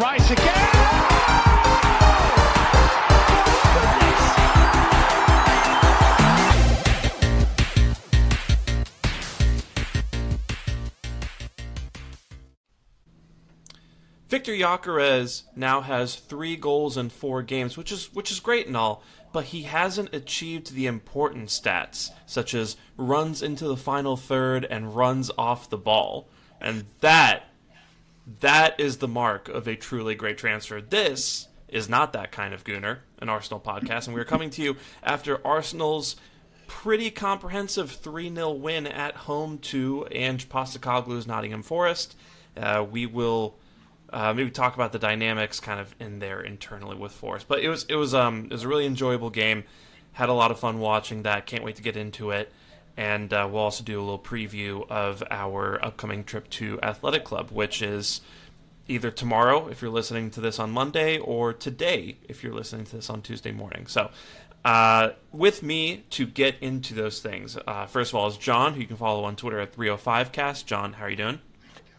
Rice again. Victor Gyökeres now has 3 goals in 4 games, which is great and all, but he hasn't achieved the important stats, such as runs into the final third and runs off the ball. And that is the mark of a truly great transfer. This is not that kind of Gooner, an Arsenal podcast, and we're coming to you after Arsenal's pretty comprehensive 3-0 win at home to Ange Postecoglou's Nottingham Forest. We will maybe talk about the dynamics kind of in there internally with Forest. But it was a really enjoyable game. Had a lot of fun watching that. Can't wait to get into it. And we'll also do a little preview of our upcoming trip to Athletic Club, which is either tomorrow if you're listening to this on Monday, or today if you're listening to this on Tuesday morning. So with me to get into those things, first of all, is John, who you can follow on Twitter at 305cast. John, how are you doing?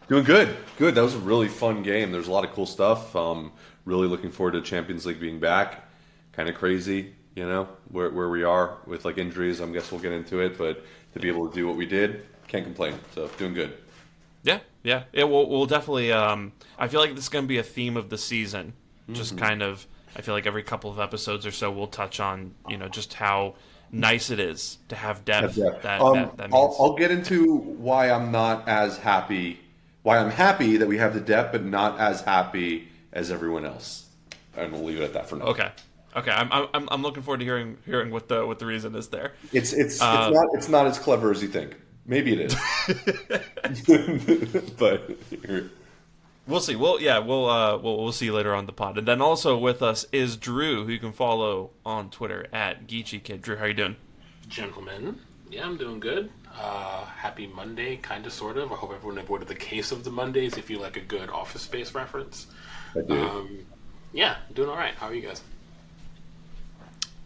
Doing good. Good. That was a really fun game. There's a lot of cool stuff. Really looking forward to Champions League being back. Kind of crazy, you know, where we are with like injuries. I guess we'll get into it, but to be able to do what we did, can't complain. So doing good. Yeah. We'll definitely. I feel like this is going to be a theme of the season. Just kind of. I feel like every couple of episodes or so we'll touch on, you know, just how nice it is to have depth. That means. I'll get into why I'm not as happy. Why I'm happy that we have the depth, but not as happy as everyone else, and we'll leave it at that for now. Okay. I'm looking forward to hearing what the reason is there. It's not as clever as you think. Maybe it is, but we'll see. We'll see you later on the pod. And then also with us is Drew, who you can follow on Twitter at GeeChyKid. Drew, how are you doing? Gentlemen, yeah, I'm doing good. Happy Monday, kind of, sort of. I hope everyone avoided the case of the Mondays if you like a good Office Space reference. I do. Yeah, doing all right. How are you guys?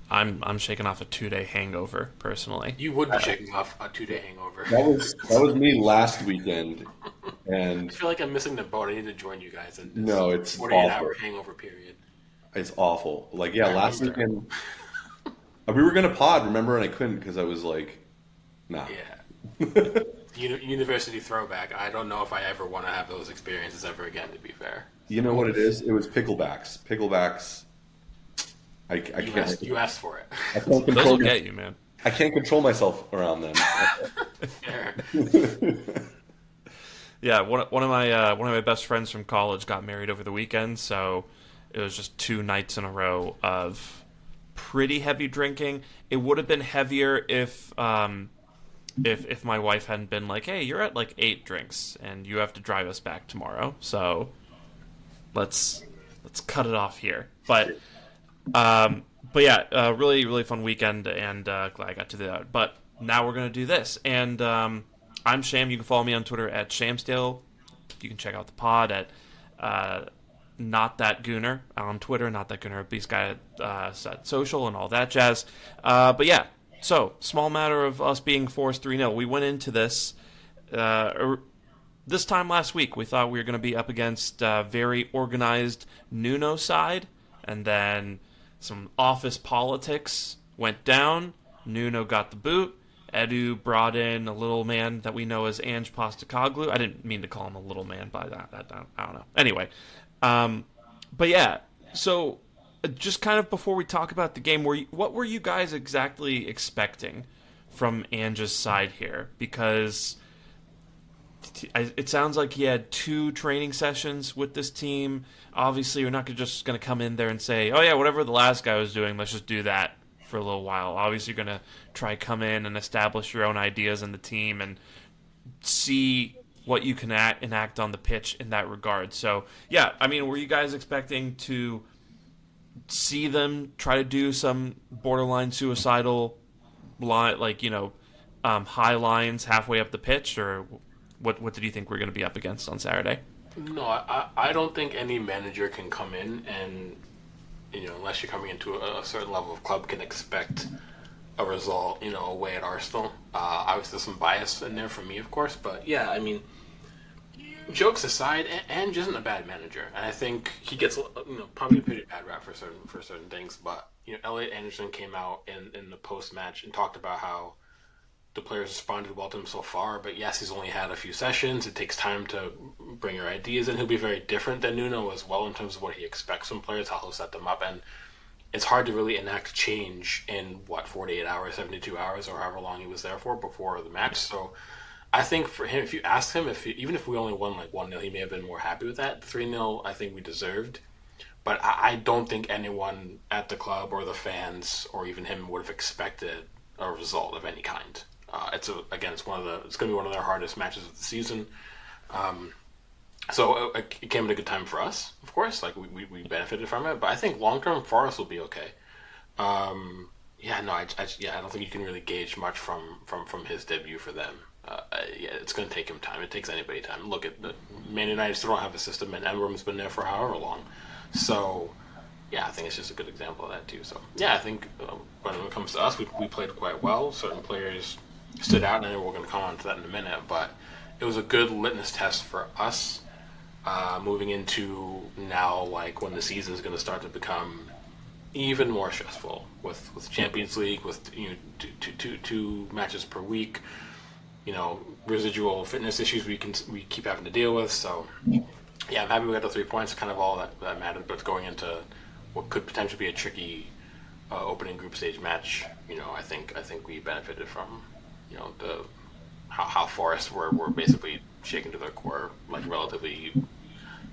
I'm shaking off a 2-day hangover, personally. You would be shaking off a 2-day hangover. That was me last weekend, and I feel like I'm missing the boat. I need to join you guys in this no, it's 48-hour hangover period. It's awful. Like, yeah, last weekend we were gonna pod, remember, and I couldn't because I was like, nah. Yeah. University throwback. I don't know if I ever want to have those experiences ever again, to be fair. You know what it is? It was picklebacks. Picklebacks. I can't. You asked for it. I can't Those will get you, man. I can't control myself around them. Fair. Yeah, one of my best friends from college got married over the weekend, so it was just 2 nights in a row of pretty heavy drinking. It would have been heavier if my wife hadn't been like, "Hey, you're at like 8 drinks, and you have to drive us back tomorrow, so let's cut it off here." But yeah, really, really fun weekend, and glad I got to do that. But now we're going to do this. And I'm Sham. You can follow me on Twitter at Shamsdale. You can check out the pod at Not That Gooner on Twitter, Not That Gooner, Beast Guy at Social, and all that jazz. But yeah, so small matter of us being forced 3-0. We went into this this time last week. We thought we were going to be up against very organized Nuno side, and then some office politics went down. Nuno got the boot. Edu brought in a little man that we know as Ange Postecoglou. I didn't mean to call him a little man by that. I don't know. Anyway, but yeah, so just kind of before we talk about the game, what were you guys exactly expecting from Ange's side here? Because it sounds like he had 2 training sessions with this team. Obviously, you're not just going to come in there and say, "Oh yeah, whatever the last guy was doing, let's just do that for a little while." Obviously, you're going to try come in and establish your own ideas in the team and see what you can enact on the pitch in that regard. So, yeah, I mean, were you guys expecting to see them try to do some borderline suicidal, like, you know, high lines halfway up the pitch, or what did you think we're going to be up against on Saturday? No, I don't think any manager can come in and, you know, unless you're coming into a certain level of club, can expect a result, you know, away at Arsenal. Obviously, there's some bias in there for me, of course, but yeah, I mean, jokes aside, Ange isn't a bad manager, and I think he gets probably a pretty bad rap for certain things. But Elliot Anderson came out in the post match and talked about how the players responded well to him so far. But yes, he's only had a few sessions. It takes time to bring your ideas in. He'll be very different than Nuno as well in terms of what he expects from players, how he'll set them up, and it's hard to really enact change in 48 hours, 72 hours, or however long he was there for before the match. So I think for him, if you asked him, even if we only won like 1-0, he may have been more happy with that. 3-0, I think we deserved. But I don't think anyone at the club or the fans or even him would have expected a result of any kind. It's going to be one of their hardest matches of the season. So it came at a good time for us, of course. Like we benefited from it, but I think long term Forest will be okay. I don't think you can really gauge much from his debut for them. It's going to take him time. It takes anybody time. Look at the Man United still don't have a system, and Emram's been there for however long. So I think it's just a good example of that too. So I think when it comes to us, we played quite well. Certain players stood out, and we're going to come on to that in a minute. But it was a good litmus test for us moving into now, like when the season is going to start to become even more stressful with Champions League, with two matches per week. Residual fitness issues we keep having to deal with. So I'm happy we got the 3 points. Kind of all that mattered. But going into what could potentially be a tricky opening group stage match, I think we benefited from the how Forest were basically shaken to their core, like relatively,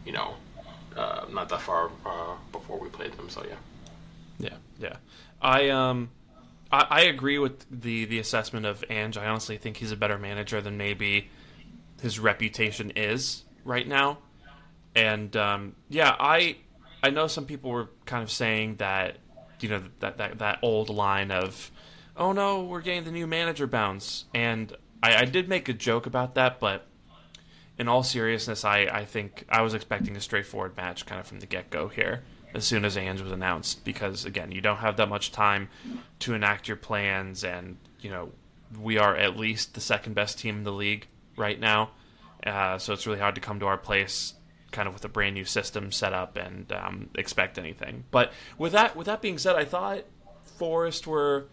not that far before we played them. So Yeah. I agree with the assessment of Ange. I honestly think he's a better manager than maybe his reputation is right now. And I know some people were kind of saying that that old line of, oh no, we're getting the new manager bounce. And I did make a joke about that, but in all seriousness, I think I was expecting a straightforward match kind of from the get-go here as soon as Ange was announced, because again, you don't have that much time to enact your plans, and we are at least the second best team in the league right now, so it's really hard to come to our place kind of with a brand new system set up and expect anything. But with that being said, I thought Forest were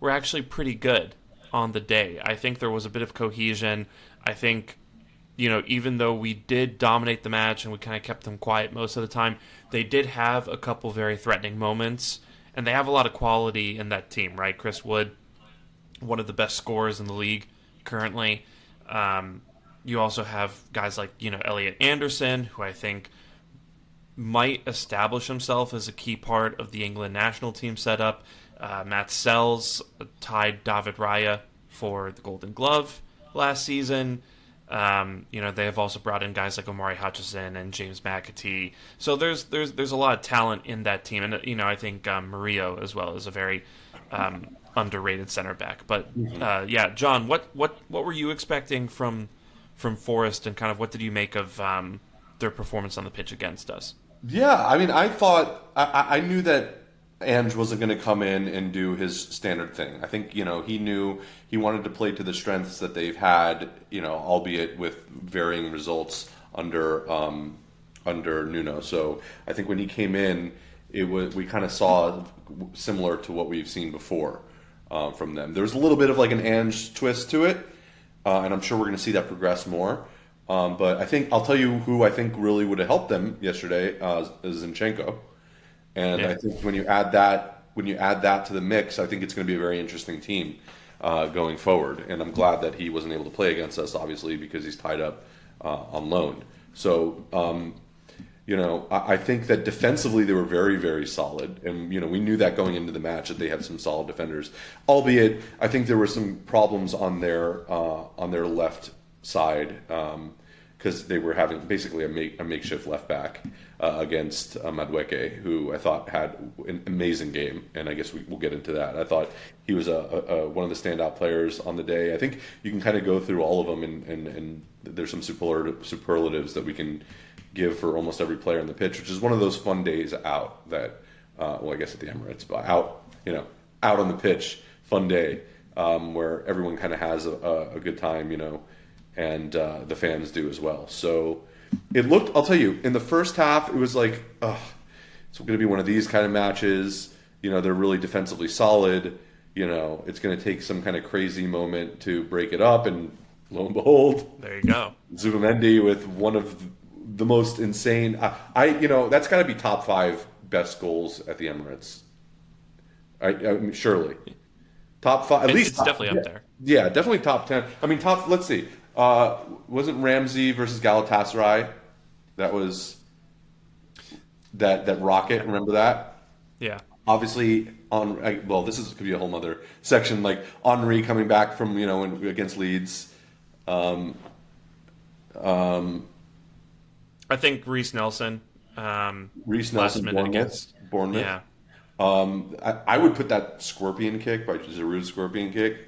actually pretty good on the day. I think there was a bit of cohesion. I think even though we did dominate the match and we kind of kept them quiet most of the time, they did have a couple very threatening moments, and they have a lot of quality in that team, right? Chris Wood, one of the best scorers in the league currently. You also have guys like, Elliot Anderson, who I think might establish himself as a key part of the England national team setup. Matt Sells tied David Raya for the Golden Glove last season. They have also brought in guys like Omari Hutchison and James McAtee. So there's a lot of talent in that team, and I think Murillo as well is a very underrated center back. But John, what were you expecting from Forest, and kind of what did you make of their performance on the pitch against us? Yeah, I mean, I thought I knew that Ange wasn't going to come in and do his standard thing. I think, he knew he wanted to play to the strengths that they've had, albeit with varying results under Nuno. So I think when he came in, we kind of saw similar to what we've seen before from them. There's a little bit of like an Ange twist to it, and I'm sure we're going to see that progress more. But I think I'll tell you who I think really would have helped them yesterday is Zinchenko. And I think when you add that to the mix, I think it's going to be a very interesting team going forward. And I'm glad that he wasn't able to play against us, obviously, because he's tied up on loan. So, I think that defensively they were very, very solid. And, we knew that going into the match that they had some solid defenders. Albeit, I think there were some problems on their left side because they were having basically a makeshift left back against Madueke, who I thought had an amazing game, and I guess we'll get into that. I thought he was one of the standout players on the day. I think you can kind of go through all of them, and there's some superlatives that we can give for almost every player on the pitch, which is one of those fun days out that, I guess at the Emirates, but out on the pitch, fun day, where everyone kind of has a good time, and the fans do as well. So it looked. I'll tell you, in the first half, it was like, it's going to be one of these kind of matches. They're really defensively solid. It's going to take some kind of crazy moment to break it up, and lo and behold, there you go. Zubimendi with one of the most insane. That's got to be top 5 best goals at the Emirates. I mean, surely top 5. At least it's definitely up there. Yeah, definitely top 10. I mean, top. Let's see. Wasn't Ramsey versus Galatasaray? That was that rocket. Remember that? Yeah. Obviously, this could be a whole other section. Like Henry coming back from against Leeds. I think Reece Nelson. Bournemouth. Yeah. I would put that scorpion kick by Giroud's scorpion kick.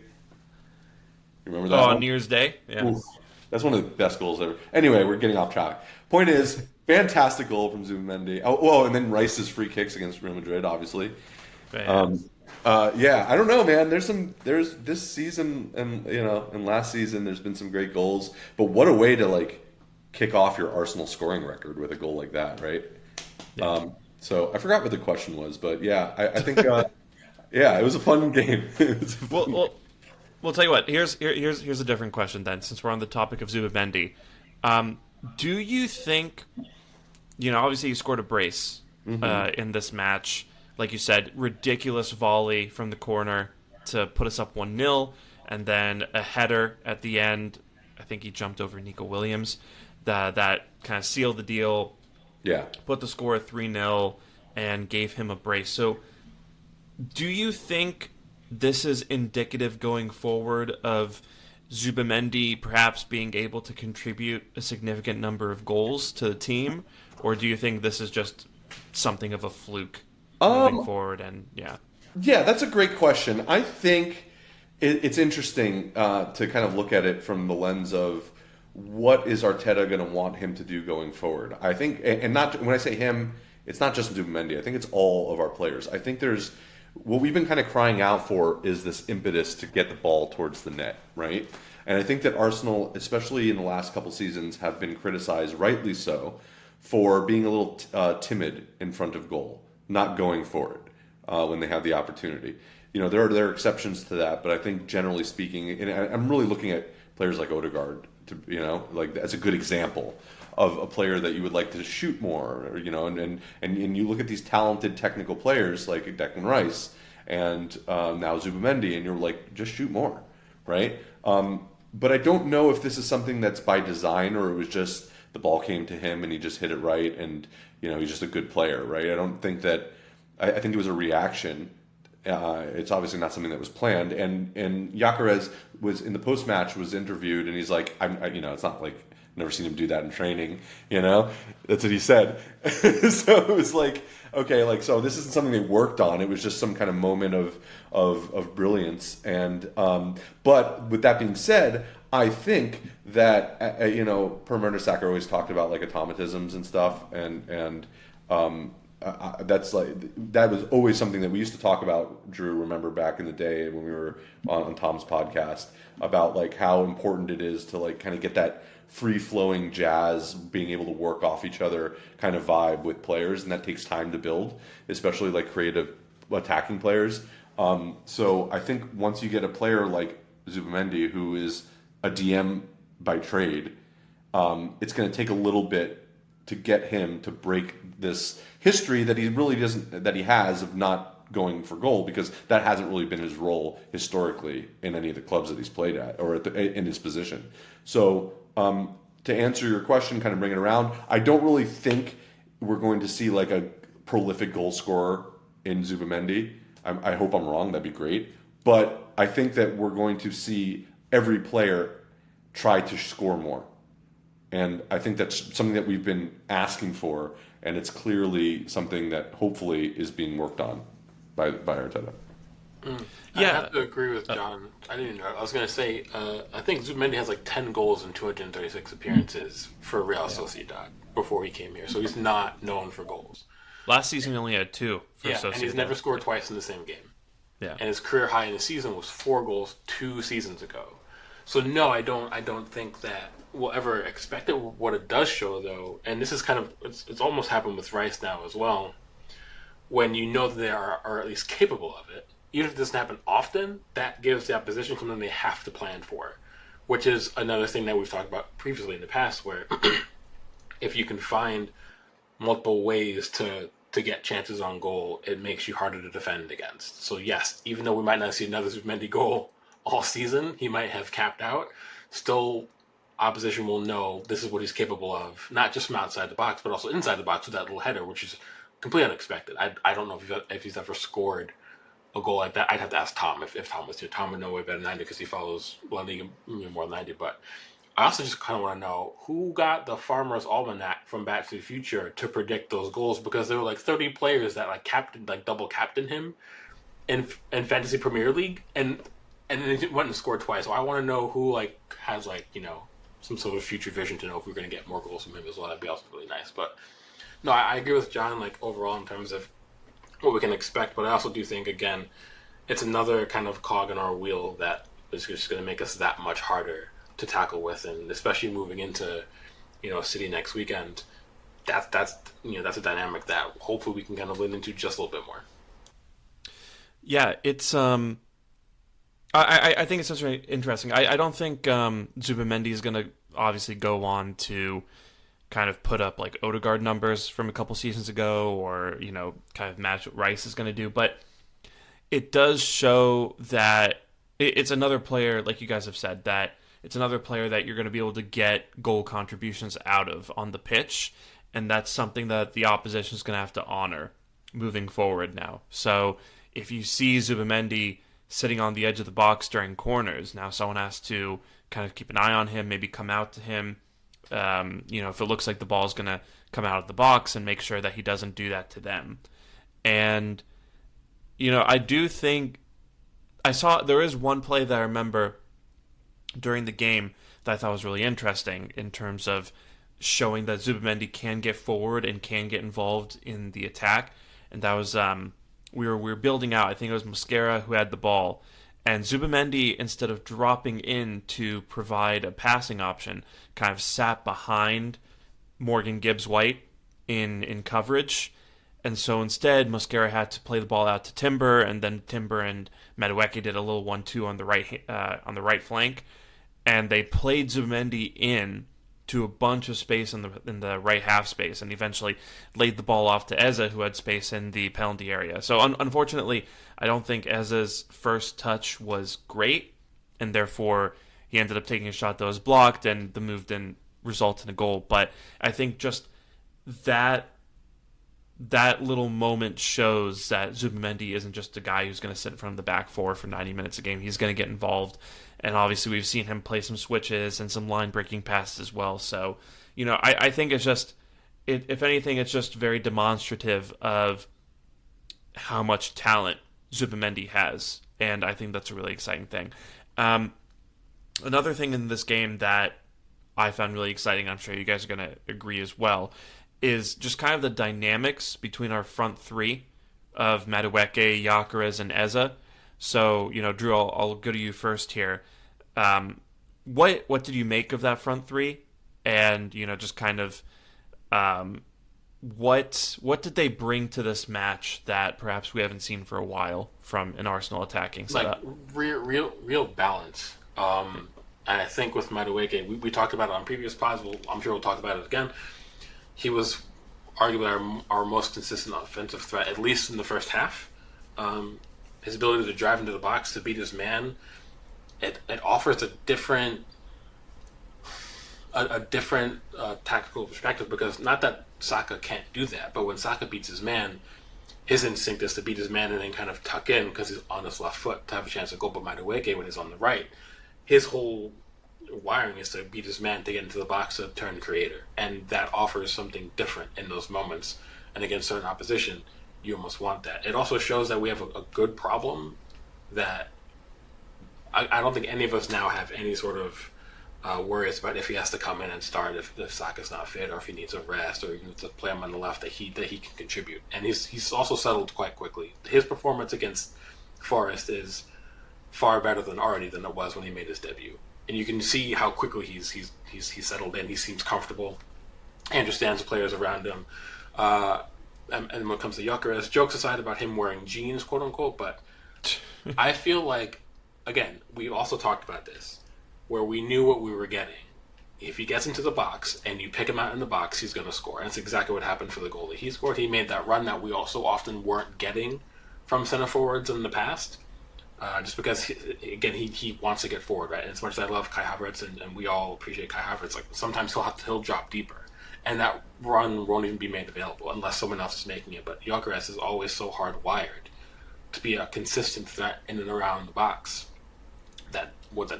You remember that? On New Year's Day? Yeah. Oof, that's one of the best goals ever. Anyway, we're getting off track. Point is, fantastic goal from Zubimendi. And then Rice's free kicks against Real Madrid, obviously. I don't know, man. There's this season and last season there's been some great goals, but what a way to kick off your Arsenal scoring record with a goal like that, right? Yeah. So I forgot what the question was, but yeah, I think it was a fun game. We'll tell you what. Here's a different question then, since we're on the topic of Zubimendi. Do you think, obviously he scored a brace in this match. Like you said, ridiculous volley from the corner to put us up 1-0, and then a header at the end. I think he jumped over Nico Williams. That kind of sealed the deal. Yeah. Put the score at 3-0 and gave him a brace. So do you think this is indicative going forward of Zubimendi perhaps being able to contribute a significant number of goals to the team? Or do you think this is just something of a fluke moving forward? And yeah, that's a great question. I think it's interesting to kind of look at it from the lens of what is Arteta going to want him to do going forward. I think, and not when I say him, it's not just Zubimendi. I think it's all of our players. I think there's what we've been kind of crying out for is this impetus to get the ball towards the net, right? And I think that Arsenal, especially in the last couple seasons, have been criticized, rightly so, for being a little timid in front of goal, not going for it when they have the opportunity. There are exceptions to that, but I think generally speaking, and I'm really looking at players like Odegaard, as a good example of a player that you would like to shoot more, and you look at these talented technical players like Declan Rice and now Zubimendi, and you're like, just shoot more, right? But I don't know if this is something that's by design or it was just the ball came to him and he just hit it right, and he's just a good player, right? I don't think that. I think it was a reaction. It's obviously not something that was planned. And Gyökeres was in the post match was interviewed, and he's like, it's not like I've never seen him do that in training. That's what he said. So it was like, okay, so this isn't something they worked on. It was just some kind of moment of brilliance. And but with that being said, I think that Per Mertesacker always talked about automatisms and stuff, and that was always something that we used to talk about, Drew. Remember back in the day when we were on Tom's podcast about how important it is to kind of get that free flowing jazz, being able to work off each other kind of vibe with players, and that takes time to build, especially creative attacking players. So I think once you get a player like Zubimendi, who is a DM by trade, it's going to take a little bit to get him to break this history that he really that he has of not going for goal, because that hasn't really been his role historically in any of the clubs that he's played at or in his position. So to answer your question, kind of bring it around, I don't really think we're going to see a prolific goal scorer in Zubimendi. I hope I'm wrong. That'd be great. But I think that we're going to see every player try to score more. And I think that's something that we've been asking for, and it's clearly something that hopefully is being worked on by Arteta. I have to agree with John. I didn't know. I was going to say, I think Zubimendi has 10 goals in 236 appearances for Real Sociedad before he came here. So he's not known for goals. Last season he only had 2 for Sociedad. And he's never scored twice in the same game. Yeah. And his career high in the season was 4 goals 2 seasons ago. So no, I don't think that we'll ever expect it. What it does show, though, and this is kind of it's almost happened with Rice now as well. When you know that they are at least capable of it, even if it doesn't happen often, that gives the opposition something they have to plan for, which is another thing that we've talked about previously in the past, where if you can find multiple ways to get chances on goal, it makes you harder to defend against. So yes, even though we might not see another Zubimendi goal all season, he might have capped out, still opposition will know this is what he's capable of, not just from outside the box, but also inside the box with that little header, which is completely unexpected. I don't know if he's ever scored a goal like that. I'd have to ask Tom if Tom was here. Tom would know way better than I do because he follows La Liga more than I do. But I also just kind of want to know who got the Farmer's Almanac from Back to the Future to predict those goals, because there were like 30 players that double captain him in Fantasy Premier League, and then he went and scored twice. So I want to know who has some sort of future vision to know if we're going to get more goals from him as well. That'd be also really nice. But no, I agree with John, overall in terms of what we can expect, but I also do think, again, it's another kind of cog in our wheel that is just going to make us that much harder to tackle with, and especially moving into, City next weekend, that's a dynamic that hopefully we can kind of lean into just a little bit more. Yeah, it's I think it's just really interesting. I don't think Zubimendi is going to obviously go on to kind of put up like Odegaard numbers from a couple seasons ago, or kind of match what Rice is going to do, but it does show that it's another player, like you guys have said, that it's another player that you're going to be able to get goal contributions out of on the pitch, and that's something that the opposition is going to have to honor moving forward now. So if you see Zubimendi sitting on the edge of the box during corners, now someone has to kind of keep an eye on him, maybe come out to him, if it looks like the ball is going to come out of the box, and make sure that he doesn't do that to them. And, I do think there is one play that I remember during the game that I thought was really interesting in terms of showing that Zubimendi can get forward and can get involved in the attack. And that was, we were building out, I think it was Mosquera who had the ball, and Zubimendi, instead of dropping in to provide a passing option, kind of sat behind Morgan Gibbs-White in coverage. And so instead, Mosquera had to play the ball out to Timber, and then Timber and Madueke did a little 1-2 on the right flank, and they played Zubimendi in to a bunch of space in the right half space, and eventually laid the ball off to Eze, who had space in the penalty area. So unfortunately, I don't think Eze's first touch was great, and therefore he ended up taking a shot that was blocked, and the move didn't result in a goal. But I think just that little moment shows that Zubimendi isn't just a guy who's going to sit in front of the back four for 90 minutes a game. He's going to get involved. And obviously we've seen him play some switches and some line-breaking passes as well. So, I think it's just, if anything, it's just very demonstrative of how much talent Zubimendi has. And I think that's a really exciting thing. Another thing in this game that I found really exciting, I'm sure you guys are going to agree as well, is just kind of the dynamics between our front three of Madueke, Gyökeres, and Eze. So, Drew, I'll go to you first here. What did you make of that front three? And, just kind of what did they bring to this match that perhaps we haven't seen for a while from an Arsenal attacking setup? Real balance. And I think with Madueke, we talked about it on previous pods. I'm sure we'll talk about it again. He was arguably our most consistent offensive threat, at least in the first half. His ability to drive into the box, to beat his man, it offers a different tactical perspective, because not that Saka can't do that, but when Saka beats his man, his instinct is to beat his man and then kind of tuck in because he's on his left foot to have a chance to go. But Madueke, when he's on the right, his whole wiring is to beat his man to get into the box to turn creator, and that offers something different in those moments. And against certain opposition, you almost want that. It also shows that we have a good problem that I don't think any of us now have any sort of worries about if he has to come in and start if Saka's not fit, or if he needs a rest, or even to play him on the left, that he can contribute. And he's also settled quite quickly. His performance against Forest is far better than it was when he made his debut. and you can see how quickly he's settled in. He seems comfortable. He understands the players around him. And when it comes to Gyökeres, jokes aside about him wearing jeans, quote unquote, but I feel like, again, we also talked about this, where we knew what we were getting. If he gets into the box and you pick him out in the box, he's going to score. And that's exactly what happened for the goal that he scored. He made that run that we also often weren't getting from center forwards in the past. Just because, he wants to get forward, right? And as much as I love Kai Havertz, and we all appreciate Kai Havertz, like sometimes he'll drop deeper. And that run won't even be made available unless someone else is making it. But Gyökeres is always so hardwired to be a consistent threat in and around the box that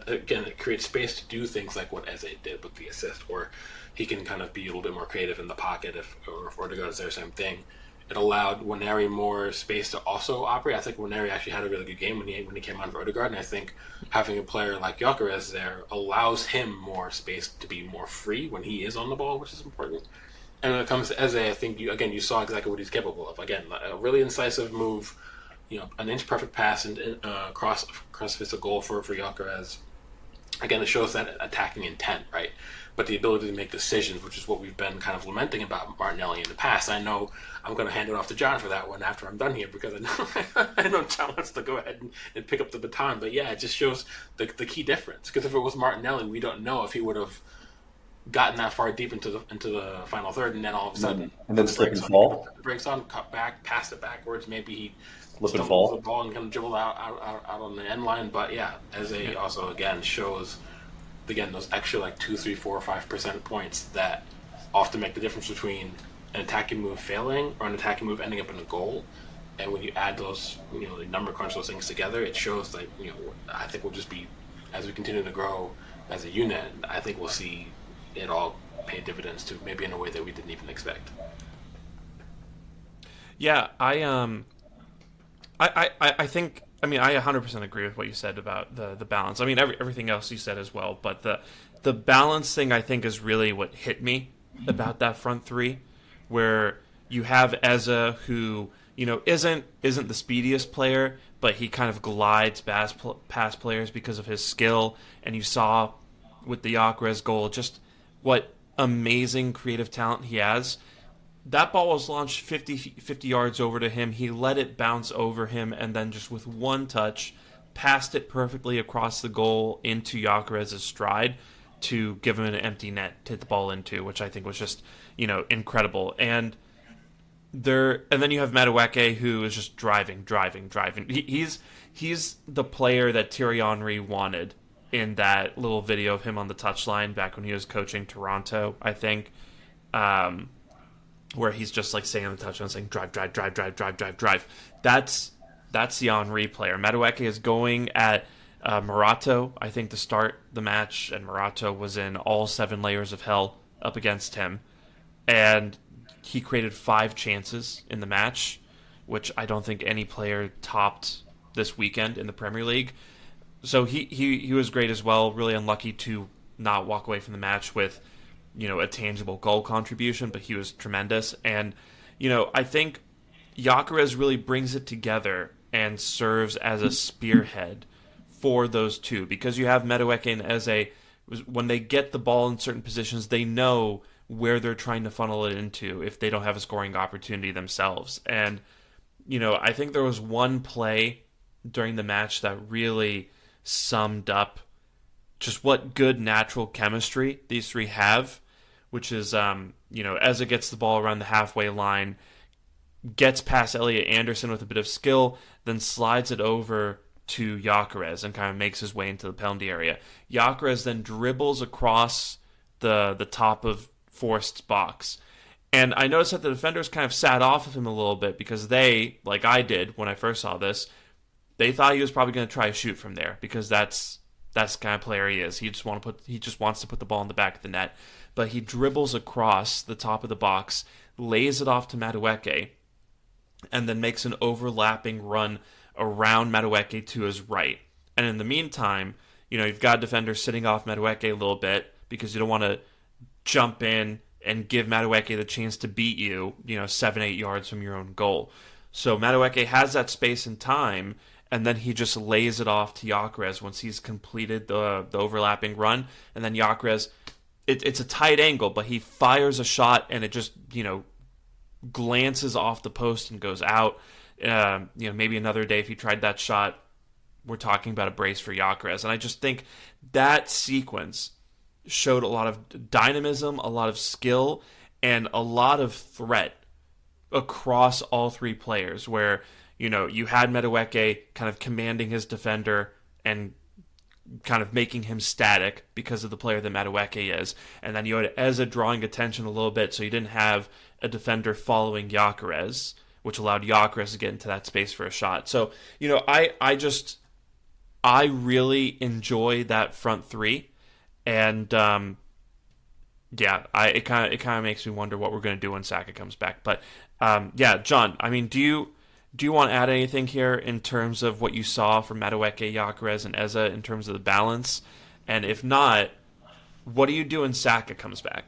again, it creates space to do things like what Eze did with the assist, or he can kind of be a little bit more creative in the pocket if Odegaard is there, same thing. It allowed Nwaneri more space to also operate. I think Nwaneri actually had a really good game when he came on for Odegaard, and I think having a player like Gyökeres there allows him more space to be more free when he is on the ball, which is important. And when it comes to Eze, I think you saw exactly what he's capable of. Again, a really incisive move, an inch perfect pass and cross fits a goal for Gyökeres. Again, it shows that attacking intent, right? But the ability to make decisions, which is what we've been kind of lamenting about Martinelli in the past. I know I'm going to hand it off to John for that one after I'm done here, because I know John wants to go ahead and pick up the baton. But yeah, it just shows the key difference. Because if it was Martinelli, we don't know if he would have gotten that far deep into the final third, and then all of a sudden, and then slip and fall, breaks on, cut back, passed it backwards. Maybe he slip and fall the ball and kind of dribble out on the end line. But yeah, Eze also again shows those extra like 2, 3, 4, 5% points that often make the difference between an attacking move failing or an attacking move ending up in a goal. And when you add those, the number crunch those things together, it shows that I think we'll just be, as we continue to grow as a unit, I think we'll see it all pay dividends to maybe in a way that we didn't even expect. Yeah, I think, I 100% agree with what you said about the balance. Everything else you said as well, but the balance thing I think is really what hit me about that front three, where you have Eze, who isn't the speediest player, but he kind of glides past players because of his skill, and you saw with the Gyökeres goal just what amazing creative talent he has. That ball was launched 50 yards over to him. He let it bounce over him, and then just with one touch, passed it perfectly across the goal into Gyökeres' stride to give him an empty net to hit the ball into, which I think was just, incredible. And then you have Madueke, who is just driving. He's the player that Thierry Henry wanted in that little video of him on the touchline back when he was coaching Toronto, I think. Where he's just like saying on the touchdown, saying drive. That's the Henry player. Madueke is going at Morato, I think, to start the match, and Morato was in all 7 layers of hell up against him, and he created 5 chances in the match, which I don't think any player topped this weekend in the Premier League. So he was great as well. Really unlucky to not walk away from the match with a tangible goal contribution, but he was tremendous. And, I think Gyökeres really brings it together and serves as a spearhead for those two, because you have Madueke and Eze, when they get the ball in certain positions, they know where they're trying to funnel it into if they don't have a scoring opportunity themselves. And, I think there was one play during the match that really summed up just what good natural chemistry these three have, which is, Eze gets the ball around the halfway line, gets past Elliot Anderson with a bit of skill, then slides it over to Gyökeres and kind of makes his way into the penalty area. Gyökeres then dribbles across the top of Forst's box. And I noticed that the defenders kind of sat off of him a little bit because they, like I did when I first saw this, they thought he was probably going to try to shoot from there, because that's the kind of player he is. He just wants to put the ball in the back of the net. But he dribbles across the top of the box, lays it off to Madueke, and then makes an overlapping run around Madueke to his right. And in the meantime, you've got defenders sitting off Madueke a little bit because you don't want to jump in and give Madueke the chance to beat you, 7-8 yards from your own goal. So Madueke has that space and time, and then he just lays it off to Gyökeres once he's completed the overlapping run, and then Gyökeres, it's a tight angle, but he fires a shot and it just glances off the post and goes out. Maybe another day if he tried that shot, we're talking about a brace for Gyökeres. And I just think that sequence showed a lot of dynamism, a lot of skill, and a lot of threat across all three players, where you had Madueke kind of commanding his defender and kind of making him static because of the player that Madueke is, and then you had Eza drawing attention a little bit, so you didn't have a defender following Gyökeres, which allowed Gyökeres to get into that space for a shot. So I really enjoy that front three, and it kind of makes me wonder what we're going to do when Saka comes back. But John, I mean, do you want to add anything here in terms of what you saw from Madueke, Gyökeres, and Eza in terms of the balance? And if not, what do you do when Saka comes back?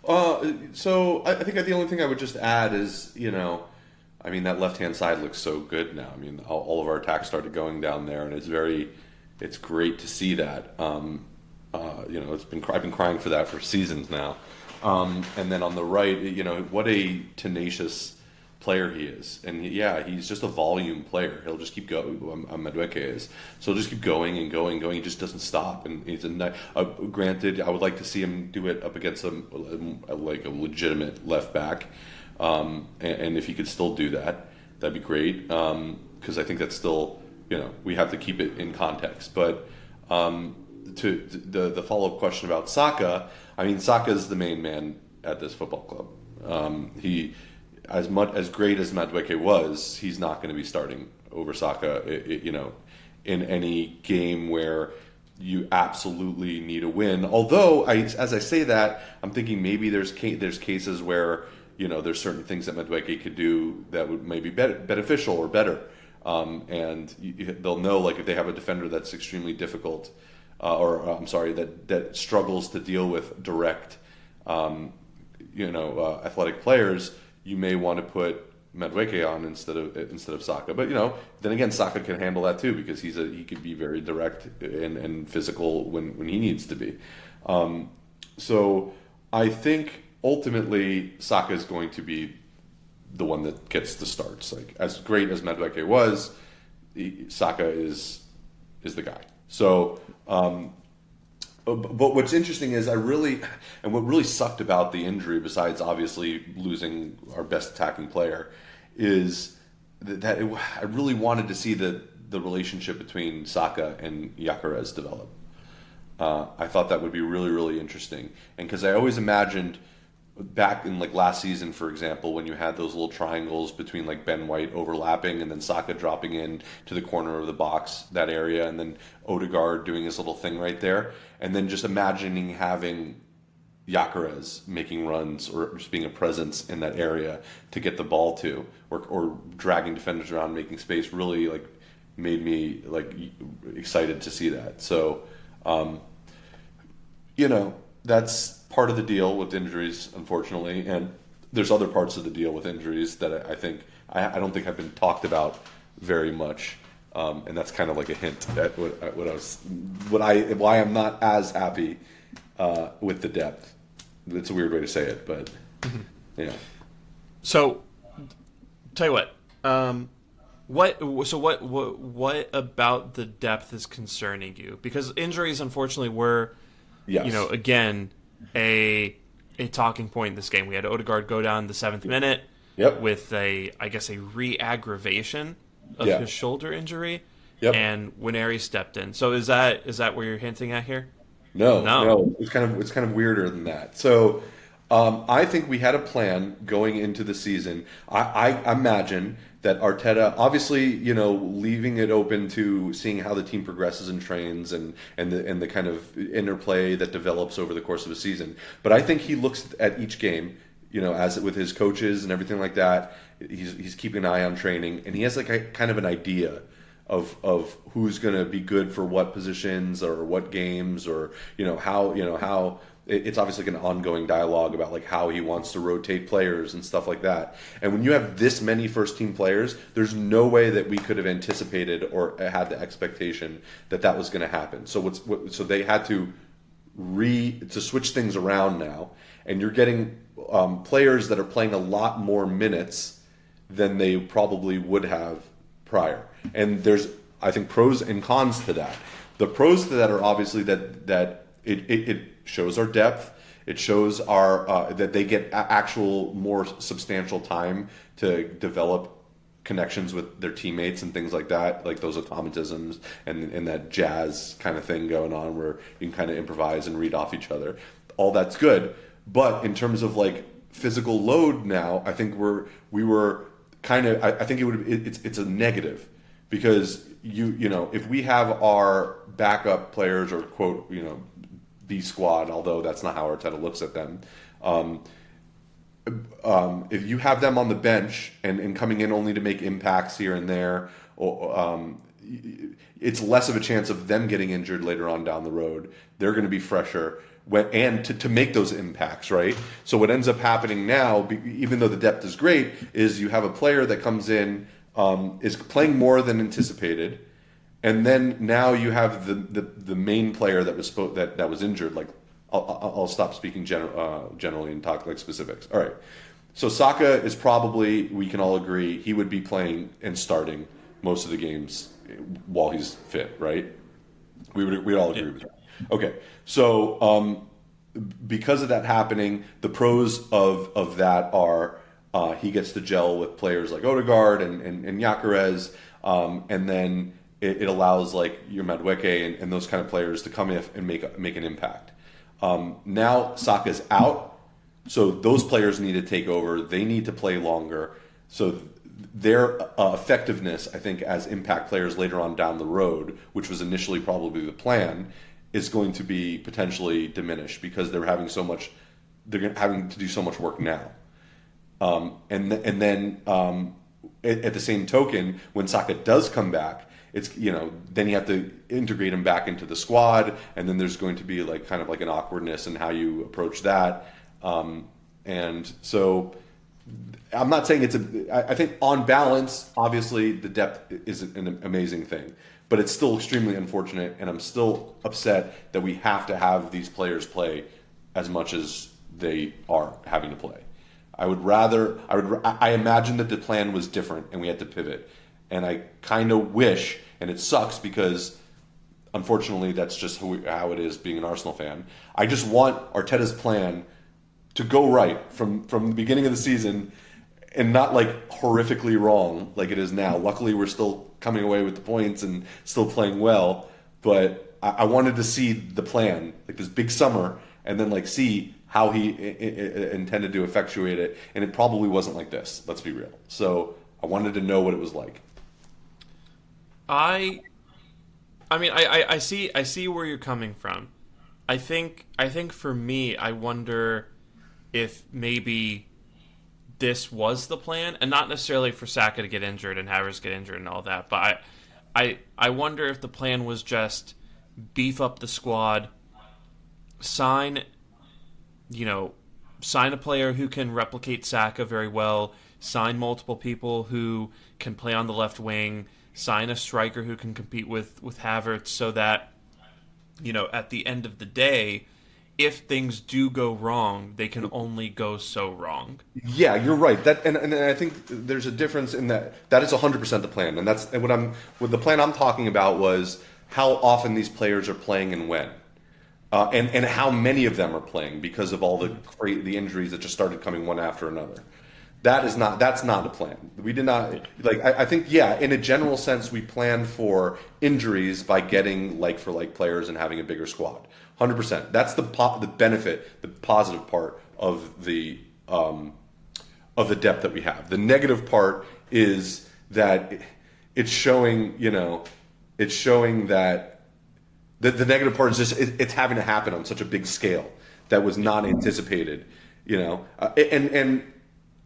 So I think the only thing I would just add is, that left-hand side looks so good now. I mean, all of our attacks started going down there, and it's great to see that. I've been crying for that for seasons now. And then on the right, what a tenacious player he is. And he's just a volume player. He'll just keep going. Madueke is. So he'll just keep going and going and going. He just doesn't stop. And he's granted, I would like to see him do it up against a legitimate left back. And if he could still do that, that'd be great. Because I think that's still, we have to keep it in context. But to the follow-up question about Saka, I mean, Saka is the main man at this football club. He, as great as Madueke was, he's not going to be starting over Saka, in any game where you absolutely need a win. Although, as I say that, I'm thinking maybe there's cases where there's certain things that Madueke could do that would maybe be beneficial or better, and they'll know, like, if they have a defender that's extremely difficult. That struggles to deal with direct, athletic players, you may want to put Madueke on instead of Saka. But then again, Saka can handle that too, because he could be very direct and physical when he needs to be. So I think ultimately Saka is going to be the one that gets the starts. Like, as great as Madueke was, Saka is the guy. So, but what's interesting is what really sucked about the injury, besides obviously losing our best attacking player, is that I really wanted to see the relationship between Saka and Gyökeres develop. I thought that would be really, really interesting, and because I always imagined back in last season, for example, when you had those little triangles between Ben White overlapping and then Saka dropping in to the corner of the box, that area, and then Odegaard doing his little thing right there, and then just imagining having Gyökeres making runs or just being a presence in that area to get the ball to, or dragging defenders around, making space, really made me excited to see that. So, that's part of the deal with injuries, unfortunately, and there's other parts of the deal with injuries that I think I don't think have been talked about very much, and that's kind of like a hint at why I'm not as happy with the depth. It's a weird way to say it, but yeah. So, tell you what. What about the depth is concerning you? Because injuries, unfortunately, were, again, a talking point in this game. We had Odegaard go down the 7th minute with a re-aggravation of his shoulder injury, and Nwaneri stepped in. So is that where you're hinting at here? No. It's kind of weirder than that. So I think we had a plan going into the season. I imagine that Arteta, obviously, leaving it open to seeing how the team progresses and trains and the kind of interplay that develops over the course of a season. But I think he looks at each game, as with his coaches and everything like that. He's keeping an eye on training, and he has a kind of an idea of who's going to be good for what positions or what games, or how it's obviously like an ongoing dialogue about like how he wants to rotate players and stuff like that. And when you have this many first team players, there's no way that we could have anticipated or had the expectation that that was going to happen. So so they had to switch things around now, and you're getting players that are playing a lot more minutes than they probably would have prior. And there's, I think, pros and cons to that. The pros to that are obviously that it shows our depth. It shows our that they get actual more substantial time to develop connections with their teammates and things like that, like those automatisms and that jazz kind of thing going on where you can kind of improvise and read off each other. All that's good, but in terms of like physical load now, I think we were kind of I think it's a negative, because if we have our backup players, or quote B squad, although that's not how Arteta looks at them. If you have them on the bench and coming in only to make impacts here and there, it's less of a chance of them getting injured later on down the road. They're going to be fresher and to make those impacts, right? So what ends up happening now, even though the depth is great, is you have a player that comes in, is playing more than anticipated, and then now you have the main player that was injured. Like I'll stop speaking generally and talk like specifics. All right, so Saka is probably, we can all agree, he would be playing and starting most of the games while he's fit, right? We'd all agree with that. Okay, so because of that happening, the pros of that are he gets to gel with players like Odegaard and Gyökeres, and then it allows like your Madueke and those kind of players to come in and make an impact. Now Saka's out, so those players need to take over. They need to play longer. So their effectiveness, I think, as impact players later on down the road, which was initially probably the plan, is going to be potentially diminished because they're having to do so much work now. And then at the same token, when Saka does come back, it's then you have to integrate him back into the squad, and then there's going to be like kind of like an awkwardness in how you approach that. And so I'm not saying I think on balance, obviously the depth is an amazing thing, but it's still extremely unfortunate, and I'm still upset that we have to have these players play as much as they are having to play. I imagine that the plan was different and we had to pivot. And I kind of wish, and it sucks because unfortunately that's just how it is being an Arsenal fan. I just want Arteta's plan to go right from the beginning of the season and not like horrifically wrong like it is now. Luckily, we're still coming away with the points and still playing well. But I wanted to see the plan, like this big summer, and then like see how he intended to effectuate it. And it probably wasn't like this, let's be real. So I wanted to know what it was like. I see where you're coming from. I think for me, I wonder if maybe this was the plan, and not necessarily for Saka to get injured and Havertz get injured and all that, but I wonder if the plan was just beef up the squad, sign a player who can replicate Saka very well, sign multiple people who can play on the left wing, sign a striker who can compete with Havertz, so that, at the end of the day, if things do go wrong, they can only go so wrong. Yeah, you're right. And I think there's a difference in that is 100% the plan. And what the plan I'm talking about was how often these players are playing and when. And how many of them are playing because of all the injuries that just started coming one after another. That's not the plan. We did not I think in a general sense we planned for injuries by getting like for like players and having a bigger squad. 100%. That's the benefit, the positive part of the depth that we have. The negative part is that it's showing that the negative part is just it's having to happen on such a big scale that was not anticipated, and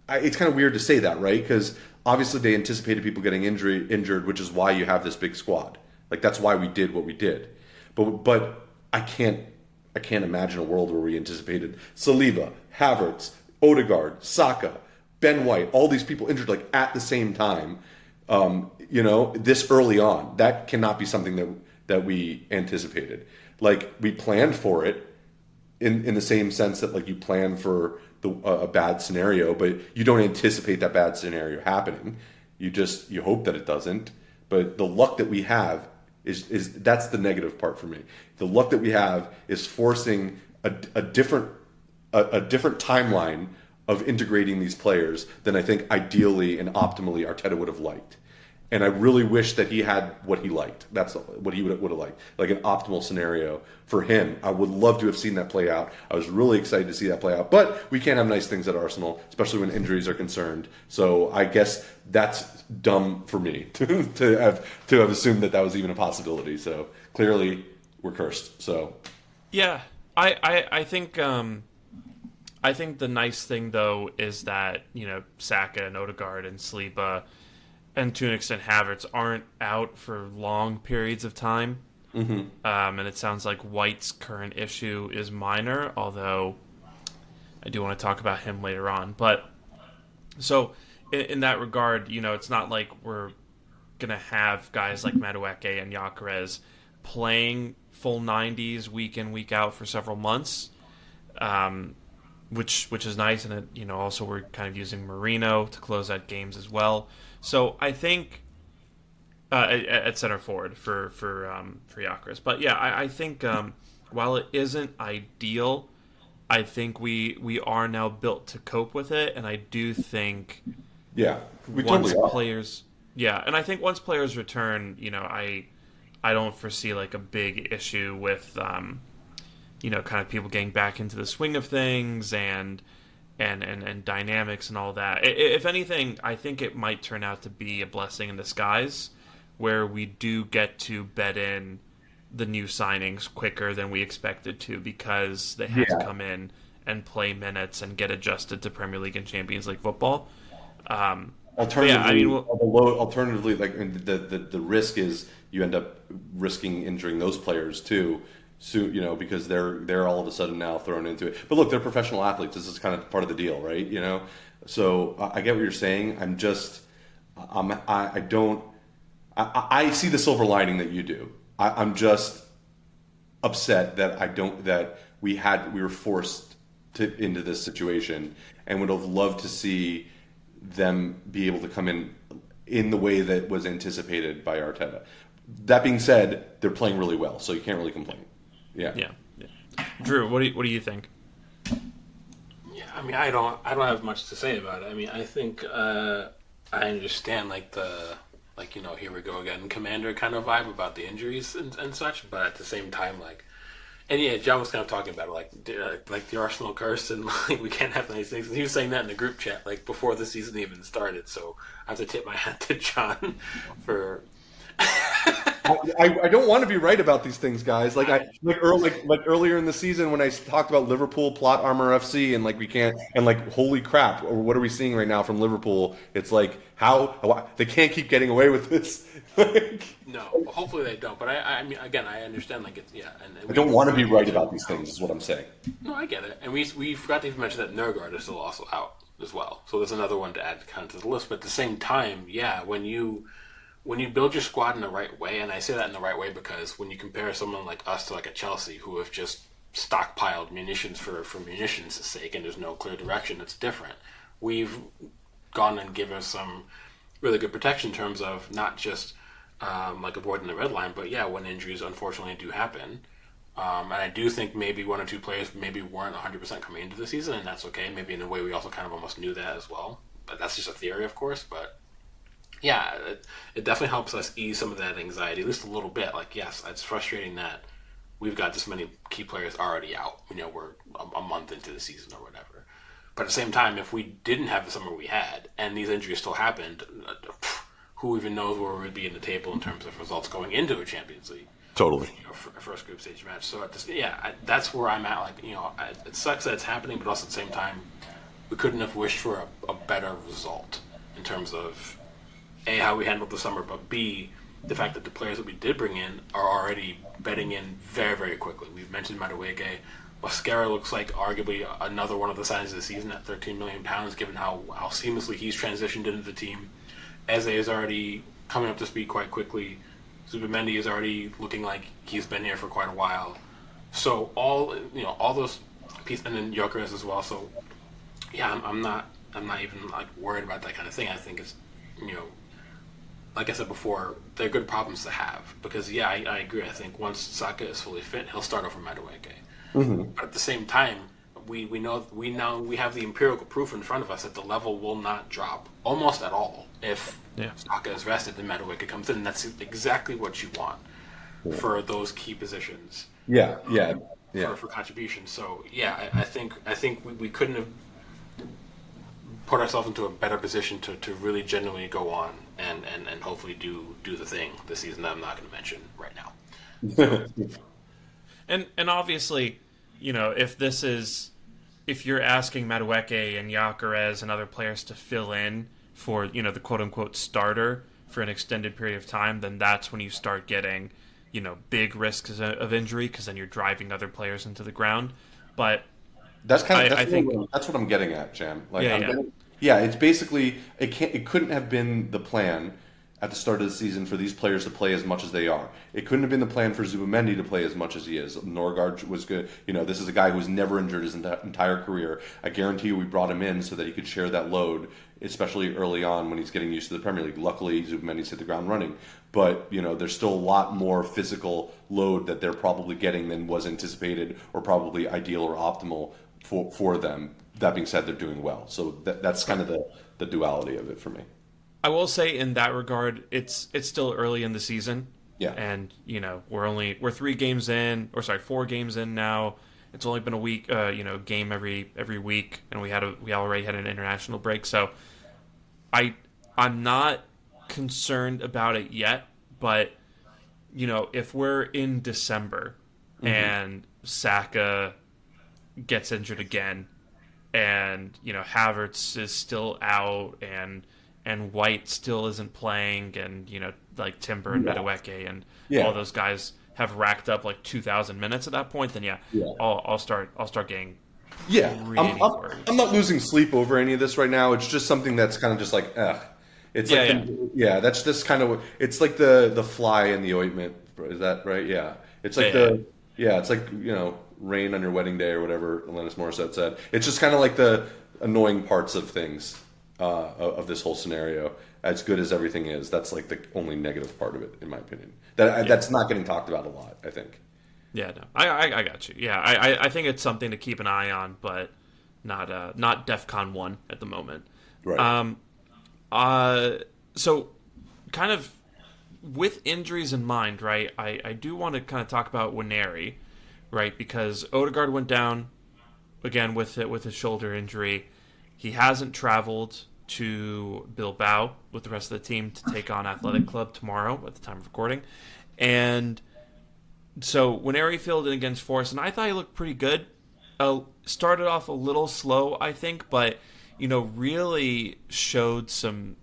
it's kind of weird to say that, right? Because Obviously, they anticipated people getting injured, which is why you have this big squad. Like that's why we did what we did. But I can't imagine a world where we anticipated Saliba, Havertz, Odegaard, Saka, Ben White, all these people injured like at the same time. This early on, that cannot be something that we anticipated. Like we planned for it in the same sense that like you plan for a bad scenario, but you don't anticipate that bad scenario happening. You hope that it doesn't. But the luck that we have is that's the negative part for me. The luck that we have is forcing a different timeline of integrating these players than I think ideally and optimally Arteta would have liked. And I really wish that he had what he liked. That's what he would have liked, like an optimal scenario for him. I would love to have seen that play out. I was really excited to see that play out. But we can't have nice things at Arsenal, especially when injuries are concerned. So I guess that's dumb for me to have assumed that was even a possibility. So clearly we're cursed. So yeah, I think the nice thing though is that Saka and Odegaard and Saliba, and to an extent Havertz, aren't out for long periods of time. Mm-hmm. And it sounds like White's current issue is minor, although I do want to talk about him later on. But so in that regard, it's not like we're going to have guys like Madueke and Gyökeres playing full 90s week in, week out for several months, which is nice. And also we're kind of using Marino to close out games as well. So I think at center forward for Gyökeres. But yeah, I think while it isn't ideal, I think we are now built to cope with it, and I do think players and I think once players return, I don't foresee like a big issue with kind of people getting back into the swing of things and dynamics and all that. If anything, I think it might turn out to be a blessing in disguise, where we do get to bed in the new signings quicker than we expected to, because they have to come in and play minutes and get adjusted to Premier League and Champions League football. Alternatively, like the risk is you end up risking injuring those players too. So, because they're all of a sudden now thrown into it. But look, they're professional athletes. This is kind of part of the deal, right? So I get what you're saying. I see the silver lining that you do. I'm just upset that we were forced into this situation, and would have loved to see them be able to come in the way that was anticipated by Arteta. That being said, they're playing really well, so you can't really complain. Yeah. Drew, what do you think? Yeah, I mean, I don't have much to say about it. I mean, I think I understand here we go again, Commander kind of vibe about the injuries and such, but at the same time, John was kind of talking about it, like the Arsenal curse, and we can't have nice things. And he was saying that in the group chat before the season even started. So I have to tip my hat to John for. I don't want to be right about these things, guys. Earlier in the season when I talked about Liverpool plot armor FC and we can't, and holy crap, or what are we seeing right now from Liverpool? It's how they can't keep getting away with this. No, hopefully they don't. But I mean, again, I understand. I don't want to be right about these things. Is what I'm saying. No, I get it. And we forgot to even mention that Nørgaard is still also out as well. So there's another one to add kind of to the list. But at the same time, when you build your squad in the right way, and I say that in the right way because when you compare someone like us to a Chelsea who have just stockpiled munitions for munitions' sake and there's no clear direction, it's different. We've gone and given some really good protection in terms of not just avoiding the red line, but when injuries unfortunately do happen. And I do think maybe one or two players maybe weren't 100% coming into the season, and that's okay. Maybe in a way we also kind of almost knew that as well. But that's just a theory, of course, but yeah, it definitely helps us ease some of that anxiety, at least a little bit. Yes, it's frustrating that we've got this many key players already out. We're a month into the season or whatever. But at the same time, if we didn't have the summer we had, and these injuries still happened, who even knows where we would be in the table in terms of results going into a Champions League? Totally. First group stage match. So that's where I'm at. It sucks that it's happening, but also at the same time, we couldn't have wished for a better result. in terms of A, how we handled the summer, but B, the fact that the players that we did bring in are already bedding in very, very quickly. We've mentioned Madueke. Mascara looks like arguably another one of the signs of the season at £13 million, given how seamlessly he's transitioned into the team. Eze is already coming up to speed quite quickly. Zubimendi is already looking like he's been here for quite a while. So all those pieces, and then Gyökeres as well. So yeah, I'm not even like worried about that kind of thing. I think it's, like I said before, they're good problems to have because yeah, I agree. I think once Saka is fully fit, he'll start over Madueke. Mm-hmm. But at the same time, we have the empirical proof in front of us that the level will not drop almost at all if Saka is rested and Madueke comes in. And that's exactly what you want for those key positions. For contribution. So yeah, I think we couldn't have put ourselves into a better position to really genuinely go on and hopefully do the thing this season that I'm not going to mention right now. And obviously, if you're asking Madueke and Gyökeres and other players to fill in for, the quote-unquote starter for an extended period of time, then that's when you start getting, big risks of injury because then you're driving other players into the ground. But that's what I'm getting at, Jam. It's basically it couldn't have been the plan at the start of the season for these players to play as much as they are. It couldn't have been the plan for Zubimendi to play as much as he is. Norgard was good. This is a guy who was never injured his entire career. I guarantee you we brought him in so that he could share that load, especially early on when he's getting used to the Premier League. Luckily, Zubimendi's hit the ground running. But, there's still a lot more physical load that they're probably getting than was anticipated or probably ideal or optimal for them. That being said, they're doing well. So that's kind of the duality of it for me. I will say in that regard, it's still early in the season. Yeah. And, we're 4 games in now. It's only been a week, game every week, and we already had an international break. So I'm not concerned about it yet, but if we're in December and Saka gets injured again and Havertz is still out and White still isn't playing, and like Timber and Madueke and all those guys have racked up like 2,000 minutes at that point, then I'll start getting really worried. I'm not losing sleep over any of this right now. It's just something that's kind of just like it's that's just kind of, it's like the fly in the ointment. Is that right? Yeah. It's like it's like rain on your wedding day or whatever Alanis Morissette said. It's just kind of like the annoying parts of things. Of this whole scenario, as good as everything is, that's like the only negative part of it, in my opinion. That's not getting talked about a lot, I think. Yeah, no, I got you. Yeah, I think it's something to keep an eye on, but not DEFCON 1 at the moment. Right. So, kind of with injuries in mind, right? I do want to kind of talk about Nwaneri, right? Because Odegaard went down again with his shoulder injury. He hasn't traveled to Bilbao with the rest of the team to take on Athletic Club tomorrow at the time of recording. And so Nwaneri filled in against Forest, and I thought he looked pretty good. Started off a little slow, I think, but really showed some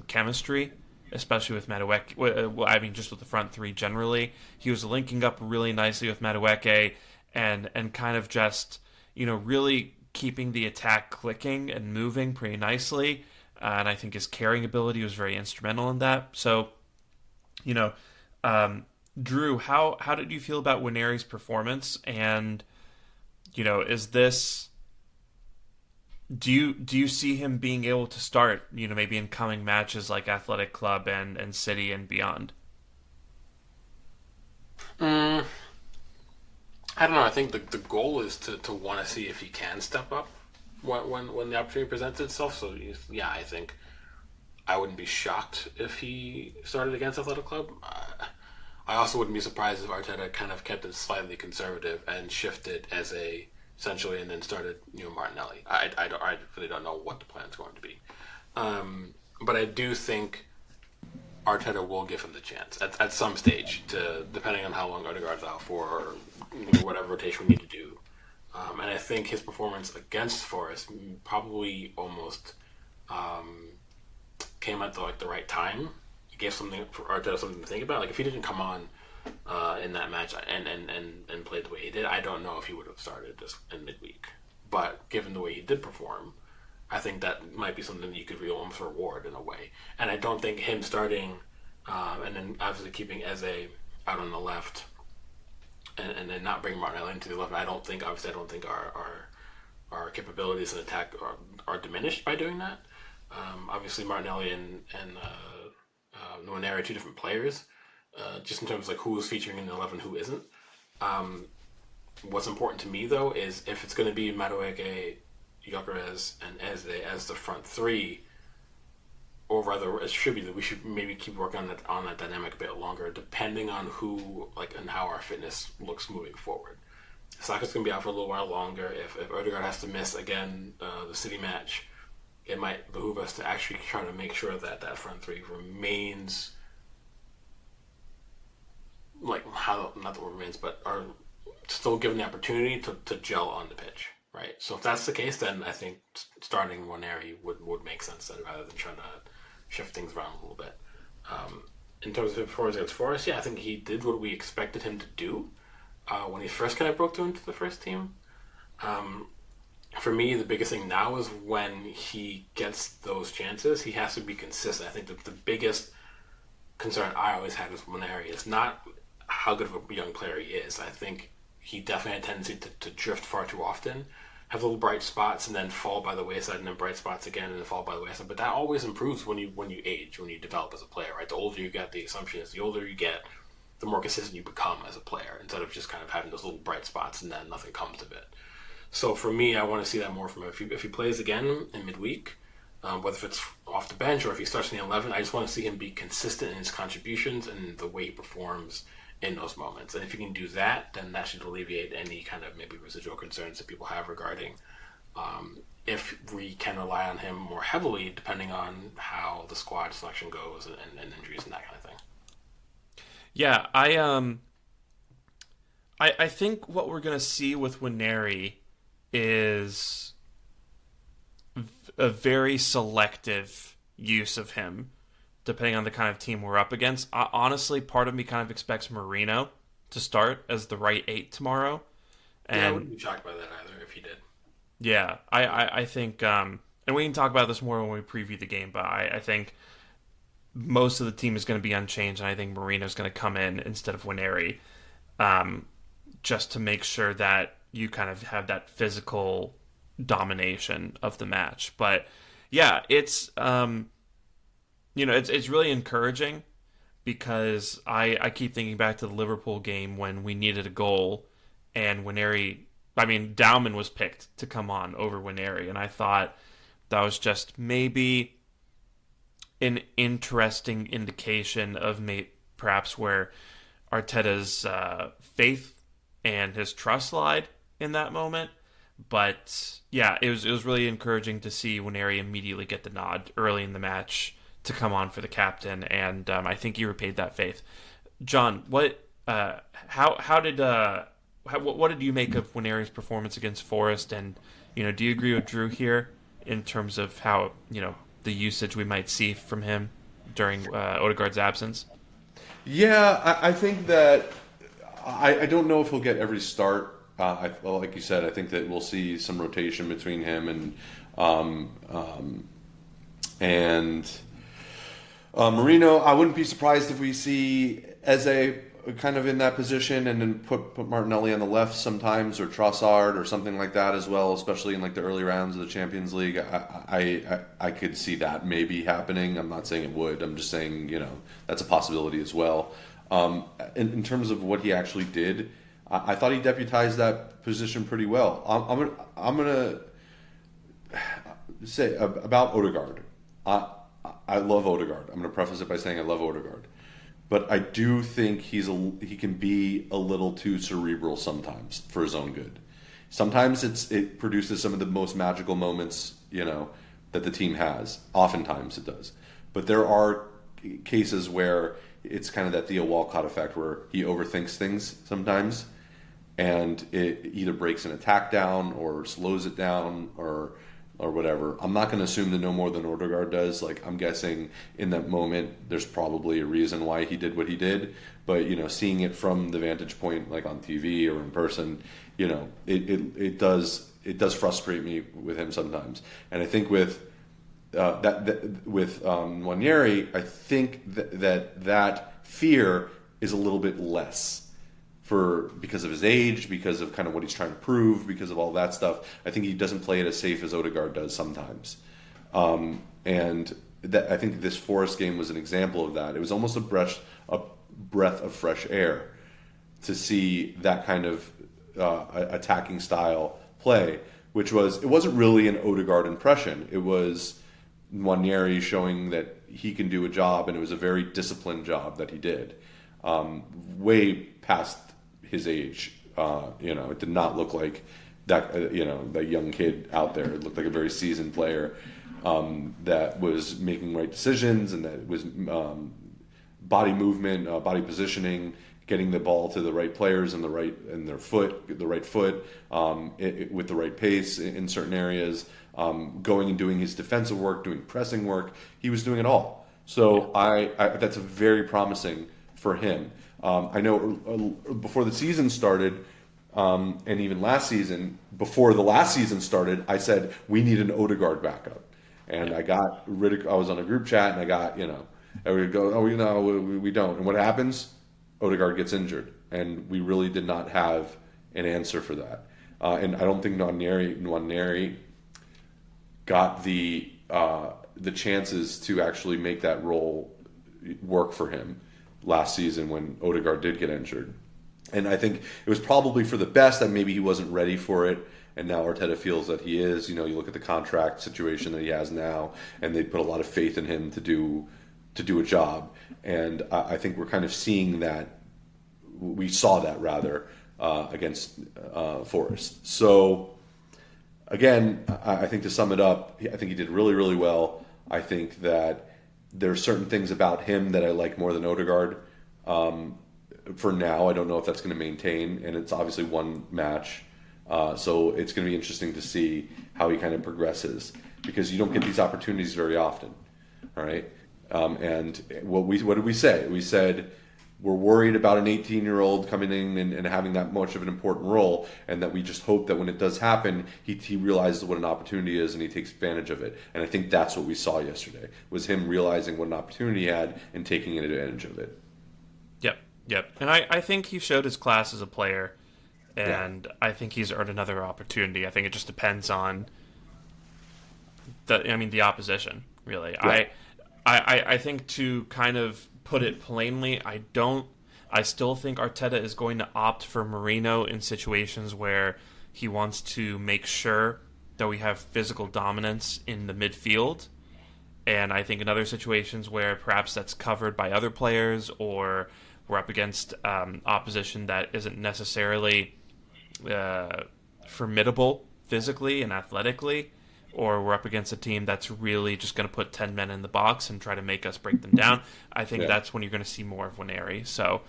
chemistry, especially with Madueke. I mean, just with the front three generally. He was linking up really nicely with Madueke and kind of just, really keeping the attack clicking and moving pretty nicely. And I think his carrying ability was very instrumental in that. So, Drew, how did you feel about Nwaneri's performance? And, is this... Do you see him being able to start, maybe in coming matches like Athletic Club and City and beyond? I don't know. I think the goal is to want to see if he can step up when the opportunity presents itself. So yeah, I think I wouldn't be shocked if he started against Athletic Club. I also wouldn't be surprised if Arteta kind of kept it slightly conservative and shifted essentially, and then started Martinelli. I really don't know what the plan's going to be, but I do think Arteta will give him the chance at some stage, depending on how long Odegaard's out for, or whatever rotation we need to do. And I think his performance against Forest probably almost came at the right time. It gave Arteta something to think about. Like if he didn't come on in that match and played the way he did, I don't know if he would have started just in midweek. But given the way he did perform, I think that might be something that you could almost reward in a way. And I don't think him starting and then obviously keeping Eze out on the left and then not bringing Martinelli into the left. I don't think our capabilities in attack are diminished by doing that. Obviously, Martinelli and Nwaneri are two different players, just in terms of like who is featuring in the 11, who isn't. What's important to me though is if it's going to be Madueke, Gyökeres, and Eze as the front three, or rather, it should be that we should maybe keep working on that dynamic a bit longer, depending on who and how our fitness looks moving forward. Saka's going to be out for a little while longer. If Odegaard has to miss again the City match, it might behoove us to actually try to make sure that front three remains not that it remains, but are still given the opportunity to gel on the pitch, right? So if that's the case, then I think starting Nwaneri would make sense then, rather than trying to shift things around a little bit. In terms of performance against Forest, I think he did what we expected him to do when he first kind of broke through into the first team. For me, the biggest thing now is when he gets those chances, he has to be consistent. I think the biggest concern I always had with Nwaneri is not how good of a young player he is. I think he definitely had a tendency to drift far too often, have little bright spots and then fall by the wayside, and then bright spots again and then fall by the wayside. But that always improves when you age, when you develop as a player, right? The older you get, the assumption is the older you get, the more consistent you become as a player, instead of just kind of having those little bright spots and then nothing comes of it. So for me, I want to see that more from him. If he plays again in midweek, whether if it's off the bench or if he starts in the 11, I just want to see him be consistent in his contributions and the way he performs in those moments. And if he can do that, then that should alleviate any kind of maybe residual concerns that people have regarding if we can rely on him more heavily, depending on how the squad selection goes and injuries and that kind of thing. Yeah, I think what we're going to see with Nwaneri is a very selective use of him, depending on the kind of team we're up against. Honestly, part of me kind of expects Merino to start as the right 8 tomorrow. And I wouldn't be shocked by that either if he did. Yeah, I think, and we can talk about this more when we preview the game, but I think most of the team is going to be unchanged, and I think Merino's going to come in instead of Nwaneri, just to make sure that you kind of have that physical domination of the match. But yeah, it's it's really encouraging, because I keep thinking back to the Liverpool game when we needed a goal and Dauman was picked to come on over Nwaneri, and I thought that was just maybe an interesting indication of perhaps where Arteta's faith and his trust lied in that moment. But yeah, it was really encouraging to see Nwaneri immediately get the nod early in the match to come on for the captain, and I think he repaid that faith. John, what did you make of Nwaneri's performance against Forest, and do you agree with Drew here in terms of how the usage we might see from him during Odegaard's absence? Yeah, I think that I don't know if he'll get every start. Like you said, I think that we'll see some rotation between him and Merino. I wouldn't be surprised if we see Eze kind of in that position, and then put Martinelli on the left sometimes, or Trossard or something like that as well, especially in like the early rounds of the Champions League. I could see that maybe happening. I'm not saying it would. I'm just saying that's a possibility as well. In terms of what he actually did, I thought he deputized that position pretty well. I'm gonna say about Odegaard. I love Odegaard. I'm gonna preface it by saying I love Odegaard. But I do think he can be a little too cerebral sometimes for his own good. Sometimes it produces some of the most magical moments, that the team has. Oftentimes it does. But there are cases where it's kind of that Theo Walcott effect, where he overthinks things sometimes, and it either breaks an attack down or slows it down, or or whatever. I'm not going to assume to know more than Odegaard does. Like, I'm guessing in that moment, there's probably a reason why he did what he did. But, you know, seeing it from the vantage point, like on TV or in person, you know, it does frustrate me with him sometimes. And I think with Nwaneri, I think that fear is a little bit less because of his age, because of kind of what he's trying to prove, because of all that stuff. I think he doesn't play it as safe as Odegaard does sometimes. And I think this Forest game was an example of that. It was almost a breath of fresh air to see that kind of attacking style play, which it wasn't really an Odegaard impression. It was Nwaneri showing that he can do a job, and it was a very disciplined job that he did, way past his age. It did not look like that. That young kid out there. It looked like a very seasoned player that was making right decisions, and that was body movement, body positioning, getting the ball to the right players and the right foot with the right pace in certain areas, going and doing his defensive work, doing pressing work. He was doing it all. So I that's very promising for him. I know before the season started, and even last season, before the last season started, I said we need an Odegaard backup, and I got I was on a group chat, and I got everybody go, we don't. And what happens? Odegaard gets injured, and we really did not have an answer for that. And I don't think Nwaneri got the chances to actually make that role work for him last season when Odegaard did get injured. And I think it was probably for the best that maybe he wasn't ready for it, and now Arteta feels that he is. You look at the contract situation that he has now, and they put a lot of faith in him to do a job. And I think we're kind of seeing that. We saw that rather against Forest. So again, I think to sum it up, I think he did really, really well. I think that there are certain things about him that I like more than Odegaard. For now, I don't know if that's going to maintain, and it's obviously one match. So it's going to be interesting to see how he kind of progresses, because you don't get these opportunities very often. All right. And what did we say? We said we're worried about an 18-year-old coming in and having that much of an important role, and that we just hope that when it does happen, he realizes what an opportunity is and he takes advantage of it. And I think that's what we saw yesterday, was him realizing what an opportunity he had and taking advantage of it. Yep. And I think he showed his class as a player, and I think he's earned another opportunity. I think it just depends on the opposition, really. Yeah. I think, to kind of put it plainly, I still think Arteta is going to opt for Merino in situations where he wants to make sure that we have physical dominance in the midfield. And I think in other situations where perhaps that's covered by other players, or we're up against opposition that isn't necessarily formidable physically and athletically, or we're up against a team that's really just going to put 10 men in the box and try to make us break them down, I think that's when you're going to see more of Nwaneri. So,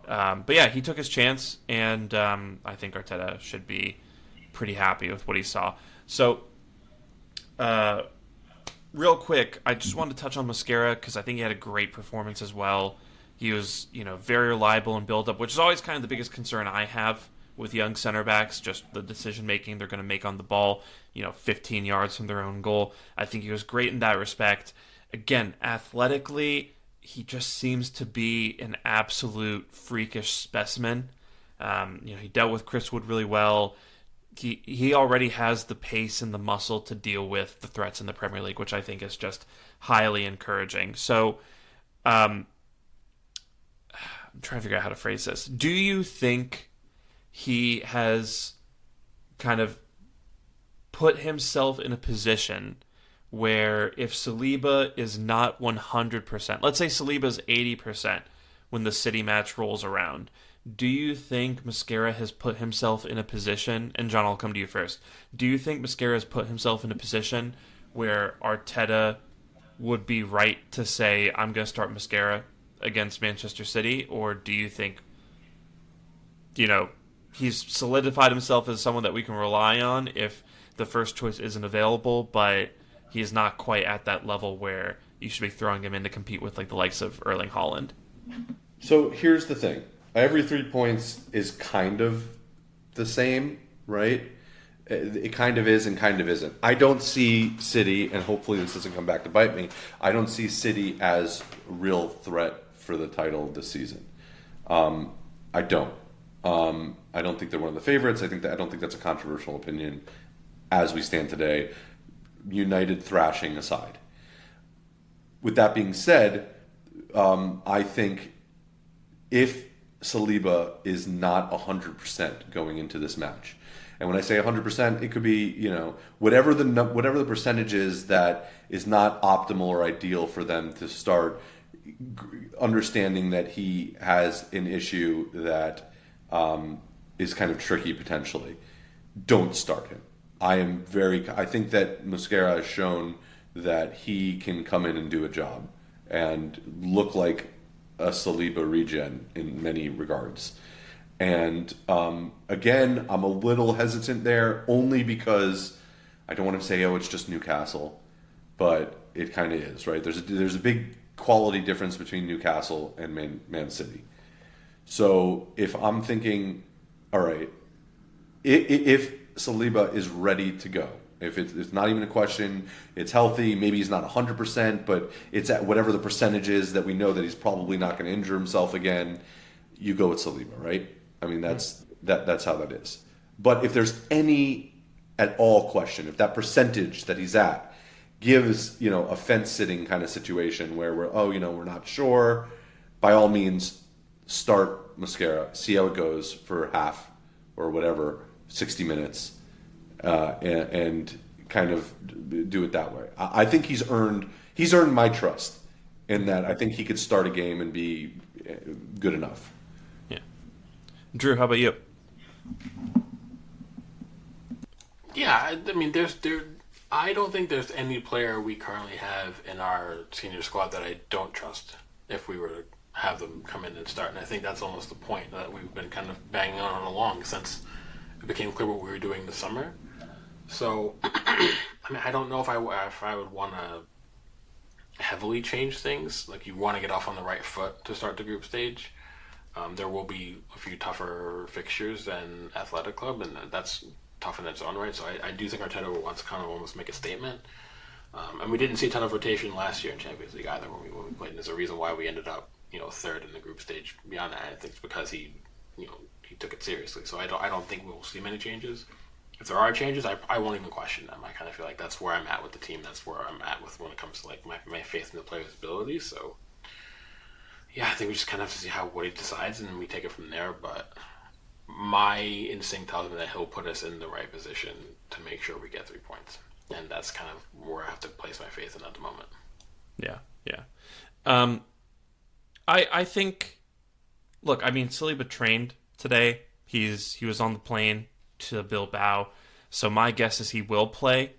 but yeah, he took his chance, and I think Arteta should be pretty happy with what he saw. So, real quick, I just wanted to touch on Mosquera, because I think he had a great performance as well. He was, very reliable in build-up, which is always kind of the biggest concern I have with young center backs, just the decision-making they're going to make on the ball, 15 yards from their own goal. I think he was great in that respect. Again, athletically, he just seems to be an absolute freakish specimen. He dealt with Chris Wood really well. He already has the pace and the muscle to deal with the threats in the Premier League, which I think is just highly encouraging. So, I'm trying to figure out how to phrase this. Do you think he has kind of put himself in a position where if Saliba is not 100%, let's say Saliba's 80% when the City match rolls around, do you think Mosquera has put himself in a position, and John, I'll come to you first, do you think Mosquera has put himself in a position where Arteta would be right to say, I'm going to start Mosquera against Manchester City, or do you think, he's solidified himself as someone that we can rely on if the first choice isn't available, but he's not quite at that level where you should be throwing him in to compete with like the likes of Erling Haaland. So here's the thing. Every 3 points is kind of the same, right? It kind of is and kind of isn't. I don't see City, and hopefully this doesn't come back to bite me, I don't see City as a real threat for the title this season. I don't. I don't think they're one of the favorites. I don't think that's a controversial opinion as we stand today, United thrashing aside. With that being said, I think if Saliba is not 100% going into this match, and when I say 100%, it could be whatever the percentage is that is not optimal or ideal for them to start understanding that he has an issue that is kind of tricky potentially. Don't start him. I think that Mosquera has shown that he can come in and do a job and look like a Saliba regen in many regards. And again, I'm a little hesitant there only because I don't want to say, it's just Newcastle, but it kind of is, right? There's a big quality difference between Newcastle and Man City. So if I'm thinking, all right, if Saliba is ready to go, if it's not even a question, it's healthy, maybe he's not 100%, but it's at whatever the percentage is that we know that he's probably not going to injure himself again, you go with Saliba, right? I mean, that's how that is. But if there's any at all question, if that percentage that he's at gives, a fence-sitting kind of situation where we're not sure, by all means, start Mosquera, see how it goes for half or whatever, 60 minutes, and kind of do it that way. I think he's earned my trust in that. I think he could start a game and be good enough. Yeah. Drew, how about you? Yeah, I mean, I don't think there's any player we currently have in our senior squad that I don't trust if we were to have them come in and start. And I think that's almost the point that we've been kind of banging on along since it became clear what we were doing this summer. So, I mean, I don't know if I would want to heavily change things. Like, you want to get off on the right foot to start the group stage. There will be a few tougher fixtures than Athletic Club, and that's tough in its own right. So I do think Arteta wants to kind of almost make a statement. And we didn't see a ton of rotation last year in Champions League either when we played. And there's a reason why we ended up, third in the group stage. Beyond that, I think it's because he took it seriously. So I don't think we'll see many changes. If there are changes, I won't even question them. I kind of feel like that's where I'm at with the team. That's where I'm at with when it comes to like my faith in the player's abilities. So yeah, I think we just kind of have to see what he decides, and then we take it from there. But my instinct tells me that he'll put us in the right position to make sure we get 3 points, and that's kind of where I have to place my faith in at the moment. Yeah. I think. Look, I mean, Saliba trained today. He was on the plane to Bilbao, so my guess is he will play.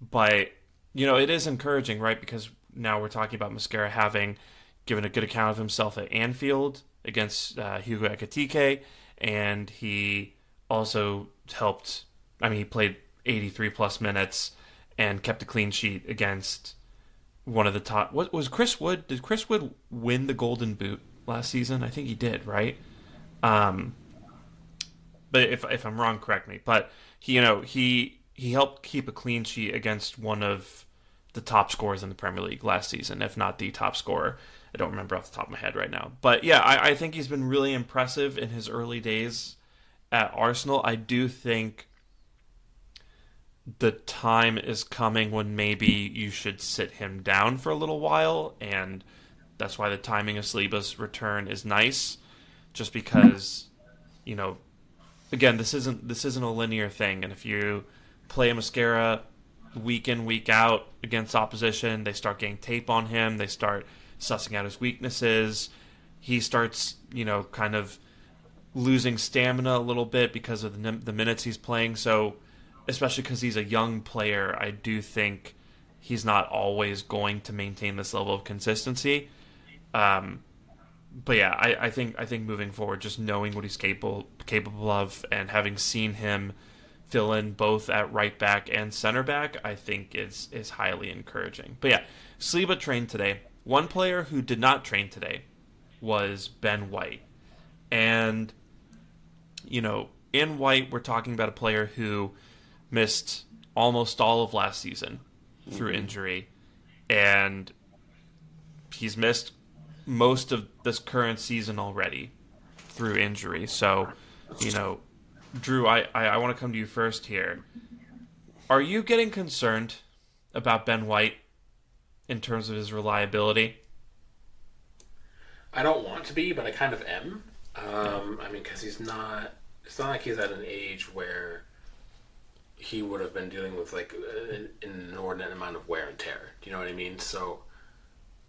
But it is encouraging, right? Because now we're talking about Mosquera having given a good account of himself at Anfield against Hugo Ekitike, and he also helped. I mean, he played 83 plus minutes and kept a clean sheet against one of the top. What was Chris Wood? Did Chris Wood win the Golden Boot last season? I think he did, right? But if I'm wrong, correct me. But he helped keep a clean sheet against one of the top scorers in the Premier League last season, if not the top scorer. I don't remember off the top of my head right now. But yeah, I think he's been really impressive in his early days at Arsenal. I do think the time is coming when maybe you should sit him down for a little while, and that's why the timing of Saliba's return is nice, just because, again, this isn't a linear thing, and if you play Mosquera week in, week out against opposition, they start getting tape on him, they start sussing out his weaknesses, he starts, kind of losing stamina a little bit because of the minutes he's playing, so especially because he's a young player, I do think he's not always going to maintain this level of consistency. But yeah, I think moving forward, just knowing what he's capable of and having seen him fill in both at right back and center back, I think is highly encouraging. But yeah, Saliba trained today. One player who did not train today was Ben White. And, in White, we're talking about a player who missed almost all of last season through injury. And he's missed most of this current season already through injury. So, Drew, I want to come to you first here. Are you getting concerned about Ben White in terms of his reliability? I don't want to be, but I kind of am. Because it's not like he's at an age where he would have been dealing with like an inordinate amount of wear and tear. Do you know what I mean? So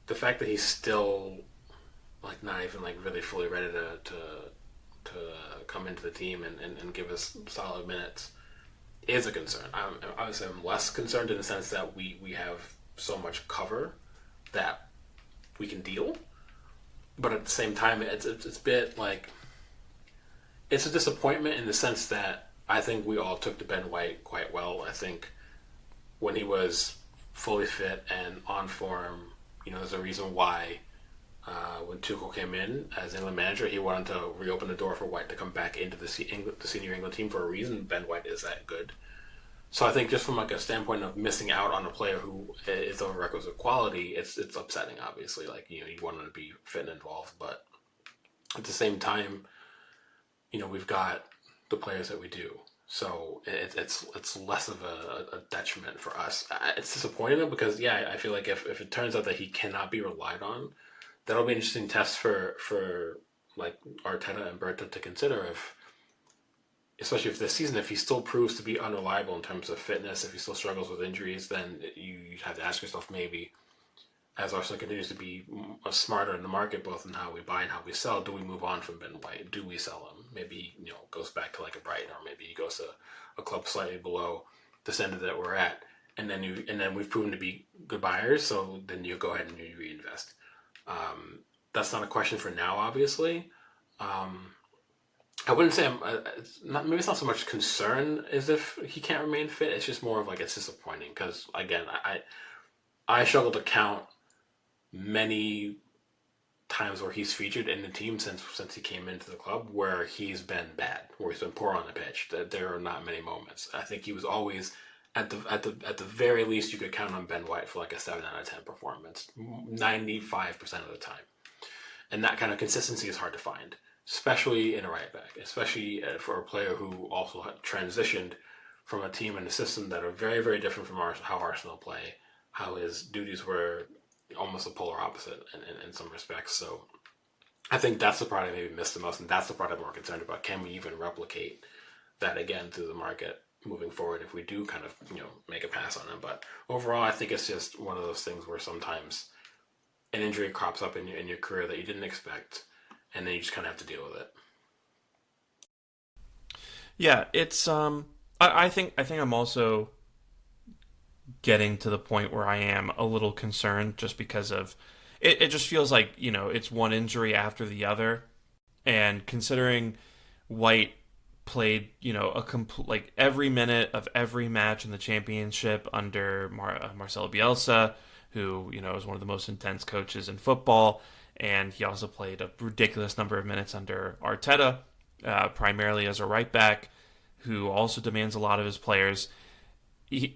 the fact that he's still like not even like really fully ready to come into the team and give us solid minutes is a concern. Obviously, I'm less concerned in the sense that we have so much cover that we can deal. But at the same time, it's a bit like it's a disappointment in the sense that I think we all took to Ben White quite well. I think when he was fully fit and on form, there's a reason why when Tuchel came in as England manager, he wanted to reopen the door for White to come back into the senior England team for a reason. Ben White is that good. So I think just from like a standpoint of missing out on a player who is of requisite quality, it's upsetting. Obviously, like you want him to be fit and involved, but at the same time, we've got the players that we do, so it's less of a detriment for us. It's disappointing because I feel like if it turns out that he cannot be relied on, that'll be an interesting test for like Arteta and Berta to consider especially if this season, if he still proves to be unreliable in terms of fitness, if he still struggles with injuries, then you have to ask yourself maybe, as Arsenal continues to be smarter in the market, both in how we buy and how we sell, do we move on from Ben White? Do we sell him? Maybe goes back to like a Brighton, or maybe he goes to a club slightly below the standard that we're at, and then we've proven to be good buyers. So then you go ahead and you reinvest. That's not a question for now, obviously. I wouldn't say maybe it's not so much concern as if he can't remain fit. It's just more of like it's disappointing because again, I struggle to count many times where he's featured in the team since he came into the club where he's been bad, where he's been poor on the pitch. There are not many moments. I think he was always at the very least you could count on Ben White for like a 7 out of 10 performance, 95% of the time, and that kind of consistency is hard to find. Especially in a right back, especially for a player who also transitioned from a team and a system that are very, very different from how Arsenal play, how his duties were almost the polar opposite in some respects. So I think that's the part I maybe missed the most, and that's the part I'm more concerned about. Can we even replicate that again through the market moving forward if we do kind of make a pass on him? But overall, I think it's just one of those things where sometimes an injury crops up in your career that you didn't expect, and then you just kind of have to deal with it. Yeah, it's I think I'm also getting to the point where I am a little concerned just because of it just feels like, it's one injury after the other, and considering White played, like every minute of every match in the championship under Marcelo Bielsa, who, is one of the most intense coaches in football. And he also played a ridiculous number of minutes under Arteta, primarily as a right back, who also demands a lot of his players. He's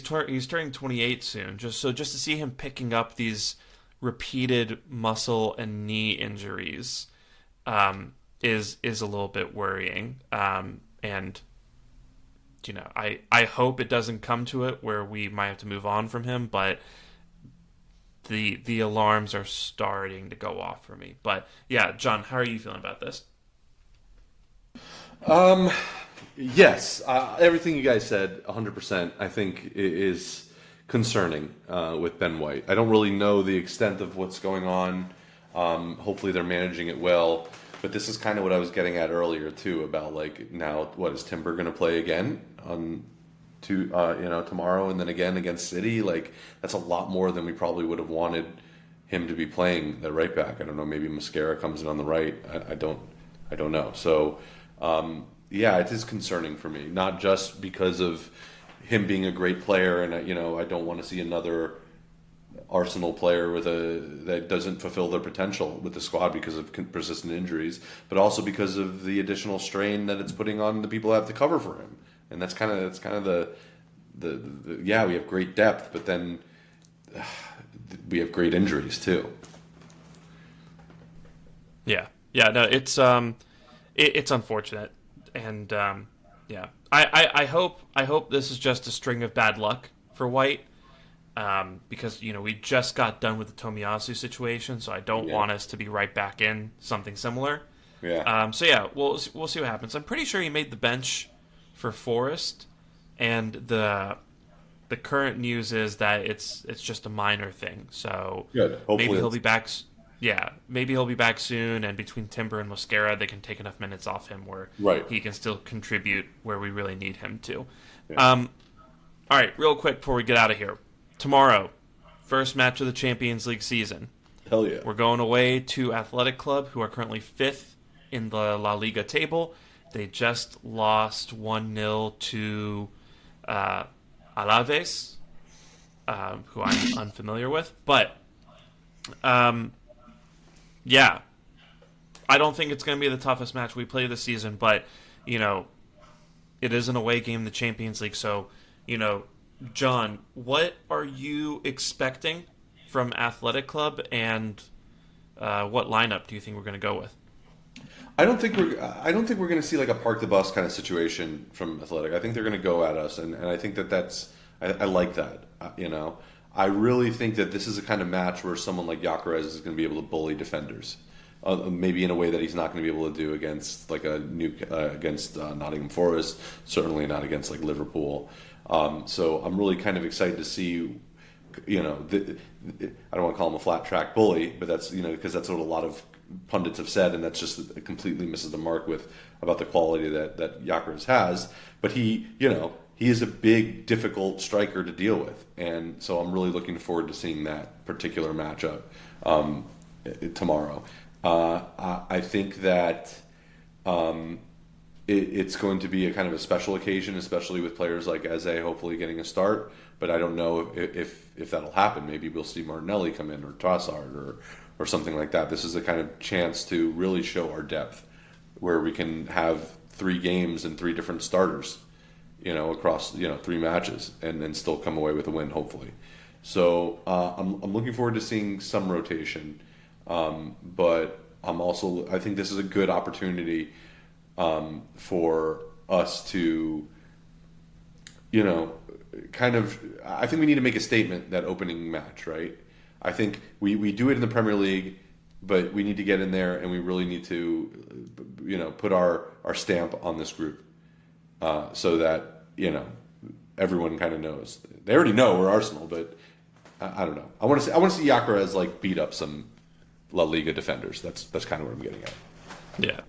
turning 28 soon. Just to see him picking up these repeated muscle and knee injuries is a little bit worrying. And I hope it doesn't come to it where we might have to move on from him, but the alarms are starting to go off for me. But yeah, John, how are you feeling about this? Yes, everything you guys said, 100%, I think is concerning with Ben White. I don't really know the extent of what's going on. Hopefully they're managing it well. But this is kind of what I was getting at earlier too, about like now, what is Timber going to play again on tomorrow and then again against City? Like that's a lot more than we probably would have wanted him to be playing at right back. I don't know. Maybe Mascara comes in on the right. I don't know. So yeah, it is concerning for me. Not just because of him being a great player, and I don't want to see another Arsenal player that doesn't fulfill their potential with the squad because of persistent injuries, but also because of the additional strain that it's putting on the people that have to cover for him. And that's kind of the yeah, we have great depth, but then we have great injuries too. Yeah, no, it's unfortunate, and yeah, I hope this is just a string of bad luck for White. Because we just got done with the Tomiyasu situation, so I don't want us to be right back in something similar. Yeah. So yeah, we'll see what happens. I'm pretty sure he made the bench for Forest, and the current news is that it's just a minor thing. So Good. Hopefully maybe he'll be back. Yeah, maybe he'll be back soon, and between Timber and Mosquera, they can take enough minutes off him where he can still contribute where we really need him to. Yeah. All right, real quick before we get out of here. Tomorrow, first match of the Champions League season. Hell yeah. We're going away to Athletic Club, who are currently 5th in the La Liga table. They just lost 1-0 to Alaves, who I'm unfamiliar with. But, yeah, I don't think it's going to be the toughest match we play this season. But, it is an away game in the Champions League. So, John, what are you expecting from Athletic Club, and what lineup do you think we're going to go with? I don't think we're going to see like a park the bus kind of situation from Athletic. I think they're going to go at us, and I think I like that. I really think that this is a kind of match where someone like Gyökeres is going to be able to bully defenders, maybe in a way that he's not going to be able to do against like against Nottingham Forest. Certainly not against like Liverpool. So I'm really kind of excited to see, I don't want to call him a flat track bully, but that's, because that's what a lot of pundits have said, and that's just it completely misses the mark about the quality that Gyökeres has. But he is a big, difficult striker to deal with, and so I'm really looking forward to seeing that particular matchup tomorrow. I think that. It's going to be a kind of a special occasion, especially with players like Eze hopefully getting a start. But I don't know if that'll happen. Maybe we'll see Martinelli come in, or Trossard, or something like that. This is a kind of chance to really show our depth, where we can have 3 games and 3 different starters, across 3 matches, and then still come away with a win, hopefully. So I'm looking forward to seeing some rotation, but I think this is a good opportunity. For us to, I think we need to make a statement that opening match, right? I think we do it in the Premier League, but we need to get in there, and we really need to, put our stamp on this group, so that, everyone kind of knows. They already know we're Arsenal, but I don't know. I want to see Gyökeres like beat up some La Liga defenders. That's kind of what I'm getting at. Yeah.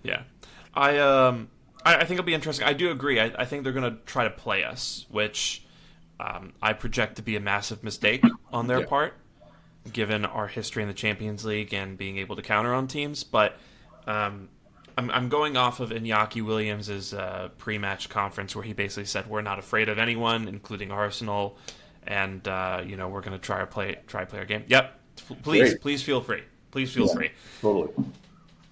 I think it'll be interesting. I do agree. I think they're going to try to play us, which I project to be a massive mistake on their part, given our history in the Champions League and being able to counter on teams. But I'm going off of Iñaki Williams' pre-match conference, where he basically said we're not afraid of anyone, including Arsenal, and we're going to try play our game. Yep, please feel free. Please feel free. Totally.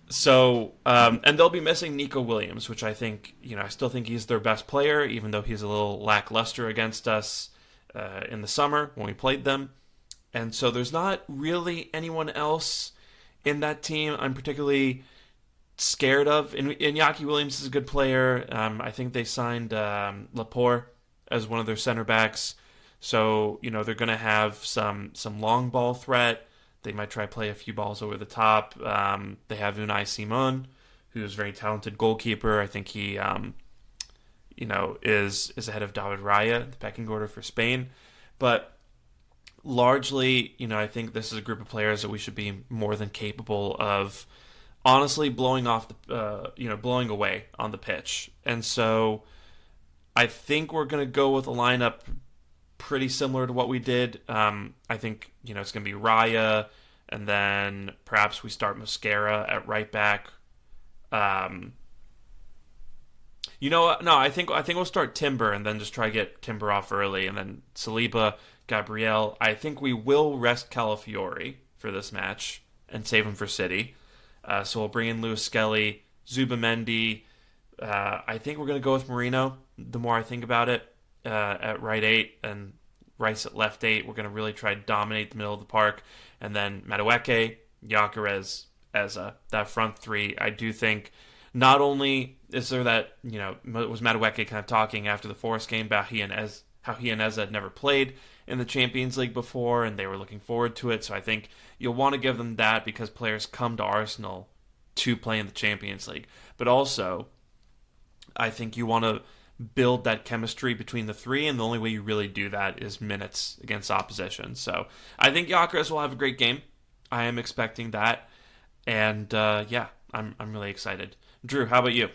So, and they'll be missing Nico Williams, which I think, I still think he's their best player, even though he's a little lackluster against us in the summer when we played them. And so there's not really anyone else in that team I'm particularly scared of. Iñaki Williams is a good player. I think they signed Laporte as one of their center backs. So, they're going to have some long ball threat. They might try to play a few balls over the top. They have Unai Simon, who's a very talented goalkeeper. I think he, is ahead of David Raya, the pecking order for Spain. But largely, I think this is a group of players that we should be more than capable of, honestly, blowing away on the pitch. And so I think we're going to go with a lineup pretty similar to what we did. I think, it's going to be Raya, and then perhaps we start Mosquera at right back. You know what? No, I think we'll start Timber and then just try to get Timber off early, and then Saliba, Gabriel. I think we will rest Calafiori for this match and save him for City. So we'll bring in Lewis Skelly, Zubamendi. I think we're going to go with Merino. The more I think about it, at right 8 and Rice at left 8, we're going to really try to dominate the middle of the park. And then Madueke, Gyökeres, Eza, that front three. I do think not only is there that, was Madueke kind of talking after the Forest game about how he and Eza had never played in the Champions League before, and they were looking forward to it. So I think you'll want to give them that because players come to Arsenal to play in the Champions League. But also, I think you want to build that chemistry between the three, and the only way you really do that is minutes against opposition. So I think Gyökeres will have a great game. I am expecting that. And I'm really excited. Drew, how about you?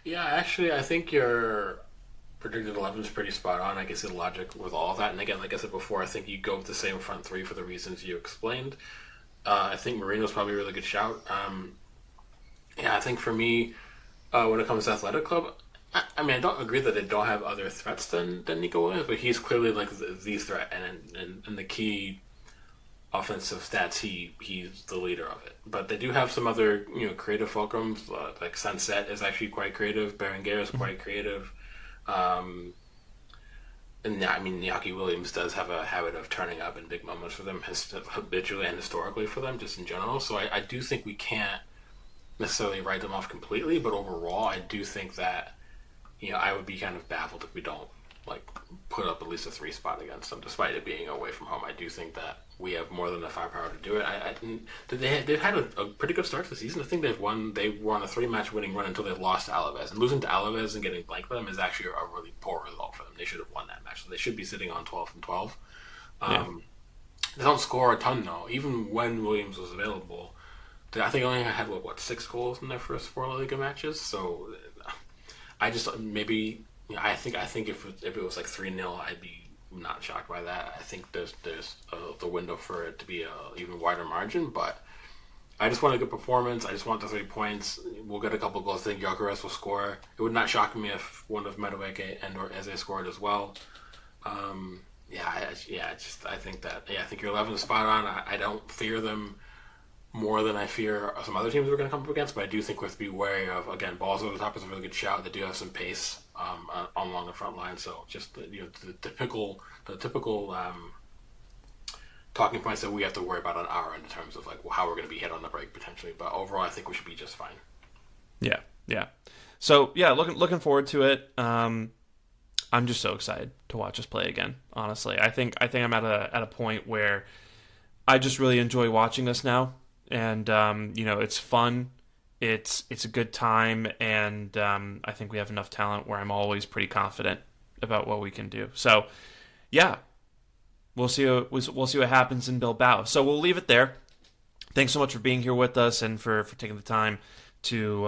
Yeah, actually, I think your predicted 11 is pretty spot on. I can see the logic with all of that. And again, like I said before, I think you go with the same front three for the reasons you explained. I think Merino's probably a really good shout. I think for me, when it comes to Athletic Club, I mean, I don't agree that they don't have other threats than Nico Williams, but he's clearly like the threat, and the key offensive stats, he's the leader of it. But they do have some other creative fulcrums, like Sunset is actually quite creative, Berenguer is quite creative, and I mean Iñaki Williams does have a habit of turning up in big moments for them, habitually and historically for them, just in general. So I do think we can't necessarily write them off completely, but overall I do think that I would be kind of baffled if we don't put up at least a 3 spot against them, despite it being away from home. I do think that we have more than the firepower to do it. They've had a pretty good start to the season. I think they were on a 3-match winning run until they lost to Alaves, and losing to Alaves and getting blanked by them is actually a really poor result for them. They should have won that match, so they should be sitting on 12-12. They don't score a ton though, even when Williams was available. I think only had 6 goals in their first 4 La Liga matches. So I just I think if it was 3-0, I'd be not shocked by that. I think there's the window for it to be a even wider margin, but I just want a good performance. I just want the 3 points. We'll get a couple of goals. I think Gyökeres will score. It would not shock me if one of Madueke and or Eze scored as well. I think your 11 is spot on. I don't fear them more than I fear some other teams we're going to come up against, but I do think we have to be wary of, again, balls over the top is a really good shout. They do have some pace along the front line, so just the typical talking points that we have to worry about on our end in terms of how we're going to be hit on the break potentially. But overall, I think we should be just fine. Yeah. So looking forward to it. I'm just so excited to watch us play again. Honestly, I think I'm at a point where I just really enjoy watching us now. And, it's fun, it's a good time, and I think we have enough talent where I'm always pretty confident about what we can do. So, yeah, we'll see what happens in Bilbao. So we'll leave it there. Thanks so much for being here with us and for taking the time to,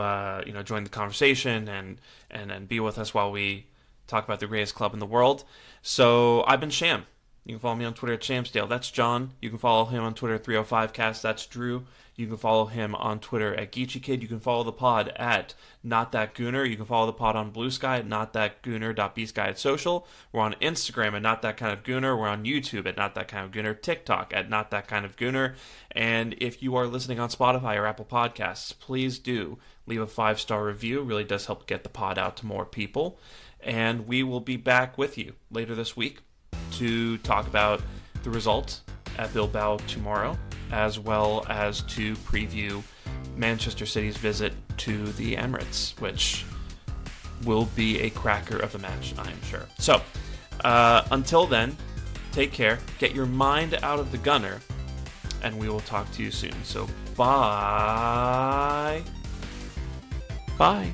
join the conversation and be with us while we talk about the greatest club in the world. So I've been Sham. You can follow me on Twitter at Shamsdale. That's John. You can follow him on Twitter at 305cast. That's Drew. You can follow him on Twitter at GeecheeKid. You can follow the pod at NotThatGooner. You can follow the pod on Blue Sky at NotThatGooner.BSky@social. We're on Instagram at NotThatKindOfGooner. We're on YouTube at NotThatKindOfGooner. TikTok at NotThatKindOfGooner. And if you are listening on Spotify or Apple Podcasts, please do leave a 5-star review. It really does help get the pod out to more people. And we will be back with you later this week to talk about the result at Bilbao tomorrow, as well as to preview Manchester City's visit to the Emirates, which will be a cracker of a match, I am sure. So, until then, take care, get your mind out of the gunner, and we will talk to you soon. So, bye. Bye.